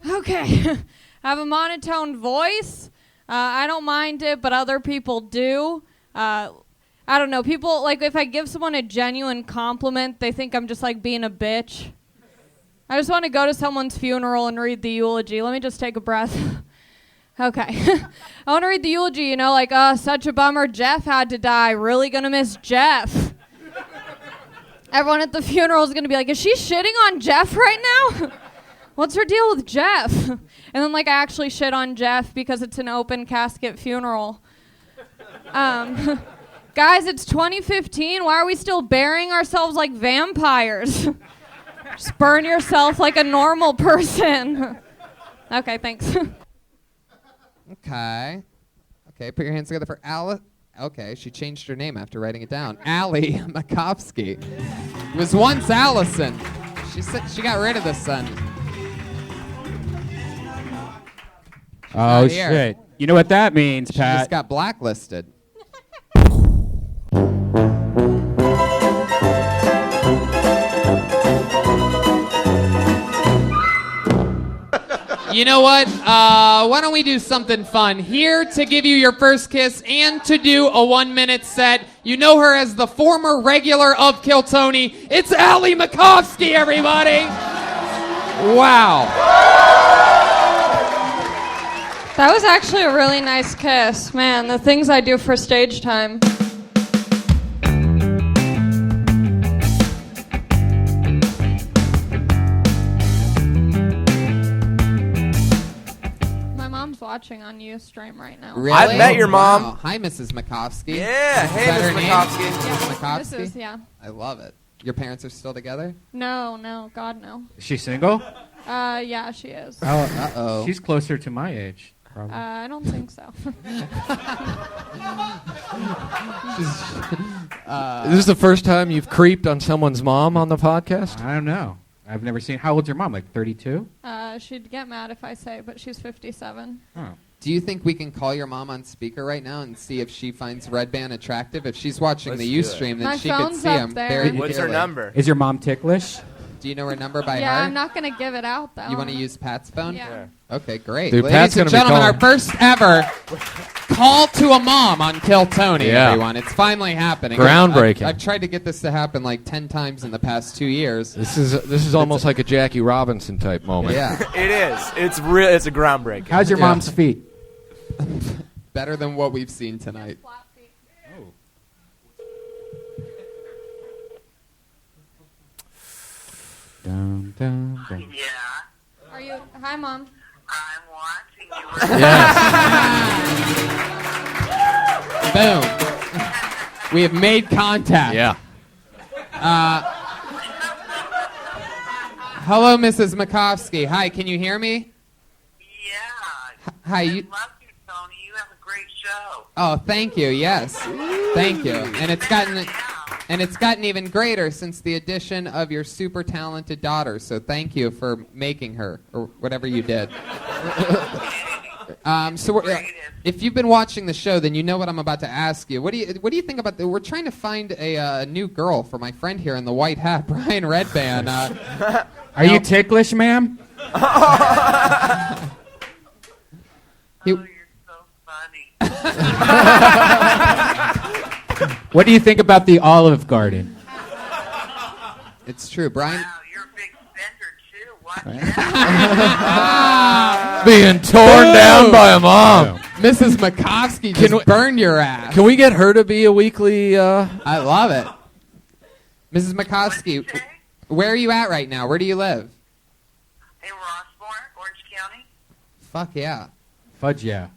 Okay. I have a monotone voice. I don't mind it, but other people do. I don't know. People, like, if I give someone a genuine compliment, they think I'm just, like, being a bitch. I just want to go to someone's funeral and read the eulogy. Let me just take a breath. Okay. I want to read the eulogy, you know, like, such a bummer Jeff had to die. Really gonna miss Jeff. Everyone at the funeral is gonna be like, is she shitting on Jeff right now? What's her deal with Jeff? And then, like, I actually shit on Jeff because it's an open casket funeral. Guys, it's 2015. Why are we still burying ourselves like vampires? Just burn yourself like a normal person. Okay, thanks. Okay. Okay, put your hands together for Alice. Okay, she changed her name after writing it down. Allie Macofsky. It was once Allison. She said she got rid of the son. Oh, shit. You know what that means, She Pat. just got blacklisted. You know what? Why don't we do something fun? Here to give you your first kiss and to do a 1-minute set. You know her as the former regular of Killtony. It's Allie Macofsky, everybody! Wow. That was actually a really nice kiss. Man, the things I do for stage time. My mom's watching on Ustream right now. Really? I've met your mom. Wow. Hi, Mrs. Macofsky. Yeah, Is hey, that her Mrs. name? Macofsky. Mrs. Macofsky? This is, yeah. I love it. Your parents are still together? No, God, no. Is she single? Yeah, she is. Oh, uh-oh. She's closer to my age, probably. I don't think so. Is this the first time you've creeped on someone's mom on the podcast? I don't know. I've never seen. How old's your mom? Like 32? She'd get mad if I say, but she's 57. Oh. Do you think we can call your mom on speaker right now and see if she finds Redban attractive? If she's watching Let's the do it. Ustream, then My she could phone's see up him there. very What's her clearly. number? Is your mom ticklish? Do you know her number by Yeah, heart? I'm not going to give it out, though. You want to use Pat's phone? Yeah. Okay, great. Dude, Ladies Pat's and gonna be gentlemen, our calling. first ever call to a mom on Killtony, Yeah. everyone. It's finally happening. Groundbreaking. I've tried to get this to happen like 10 times in the past 2 years. This is almost like a Jackie Robinson type moment. Yeah. It is. It's real. It's a groundbreaking. How's your mom's feet? Better than what we've seen tonight. Dun, dun, dun. Are you? Hi, Mom. Boom. We have made contact. Yeah. Hello, Mrs. Macofsky. Hi, can you hear me? Yeah. Hi. I love you, Tony. You have a great show. Oh, thank you. Yes. Thank you. And it's gotten even greater since the addition of your super talented daughter. So thank you for making her, or whatever you did. If you've been watching the show, then you know what I'm about to ask you. What do you think about we're trying to find a new girl for my friend here in the white hat, Brian Redban. Are you ticklish, ma'am? What do you think about the Olive Garden? It's true, Brian. Being torn down by a mom. Mrs. Macofsky just burned your ass. Can we get her to be a weekly... I love it. Mrs. Macofsky, where are you at right now? Where do you live? In Rossmore, Orange County. Fuck yeah. Fudge yeah.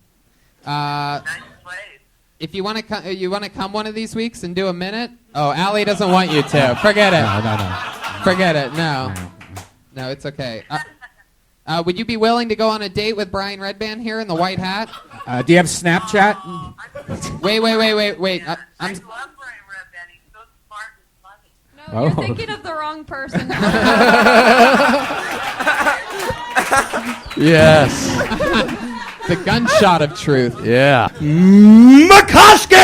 If you want to come one of these weeks and do a minute. Oh, Allie doesn't want you to. Forget it. No. Forget it. No, it's okay. Would you be willing to go on a date with Brian Redban here in the white hat? Do you have Snapchat? Wait. I'm. No, you're thinking of the wrong person. Yes. The gunshot of truth. Yeah. Macofsky!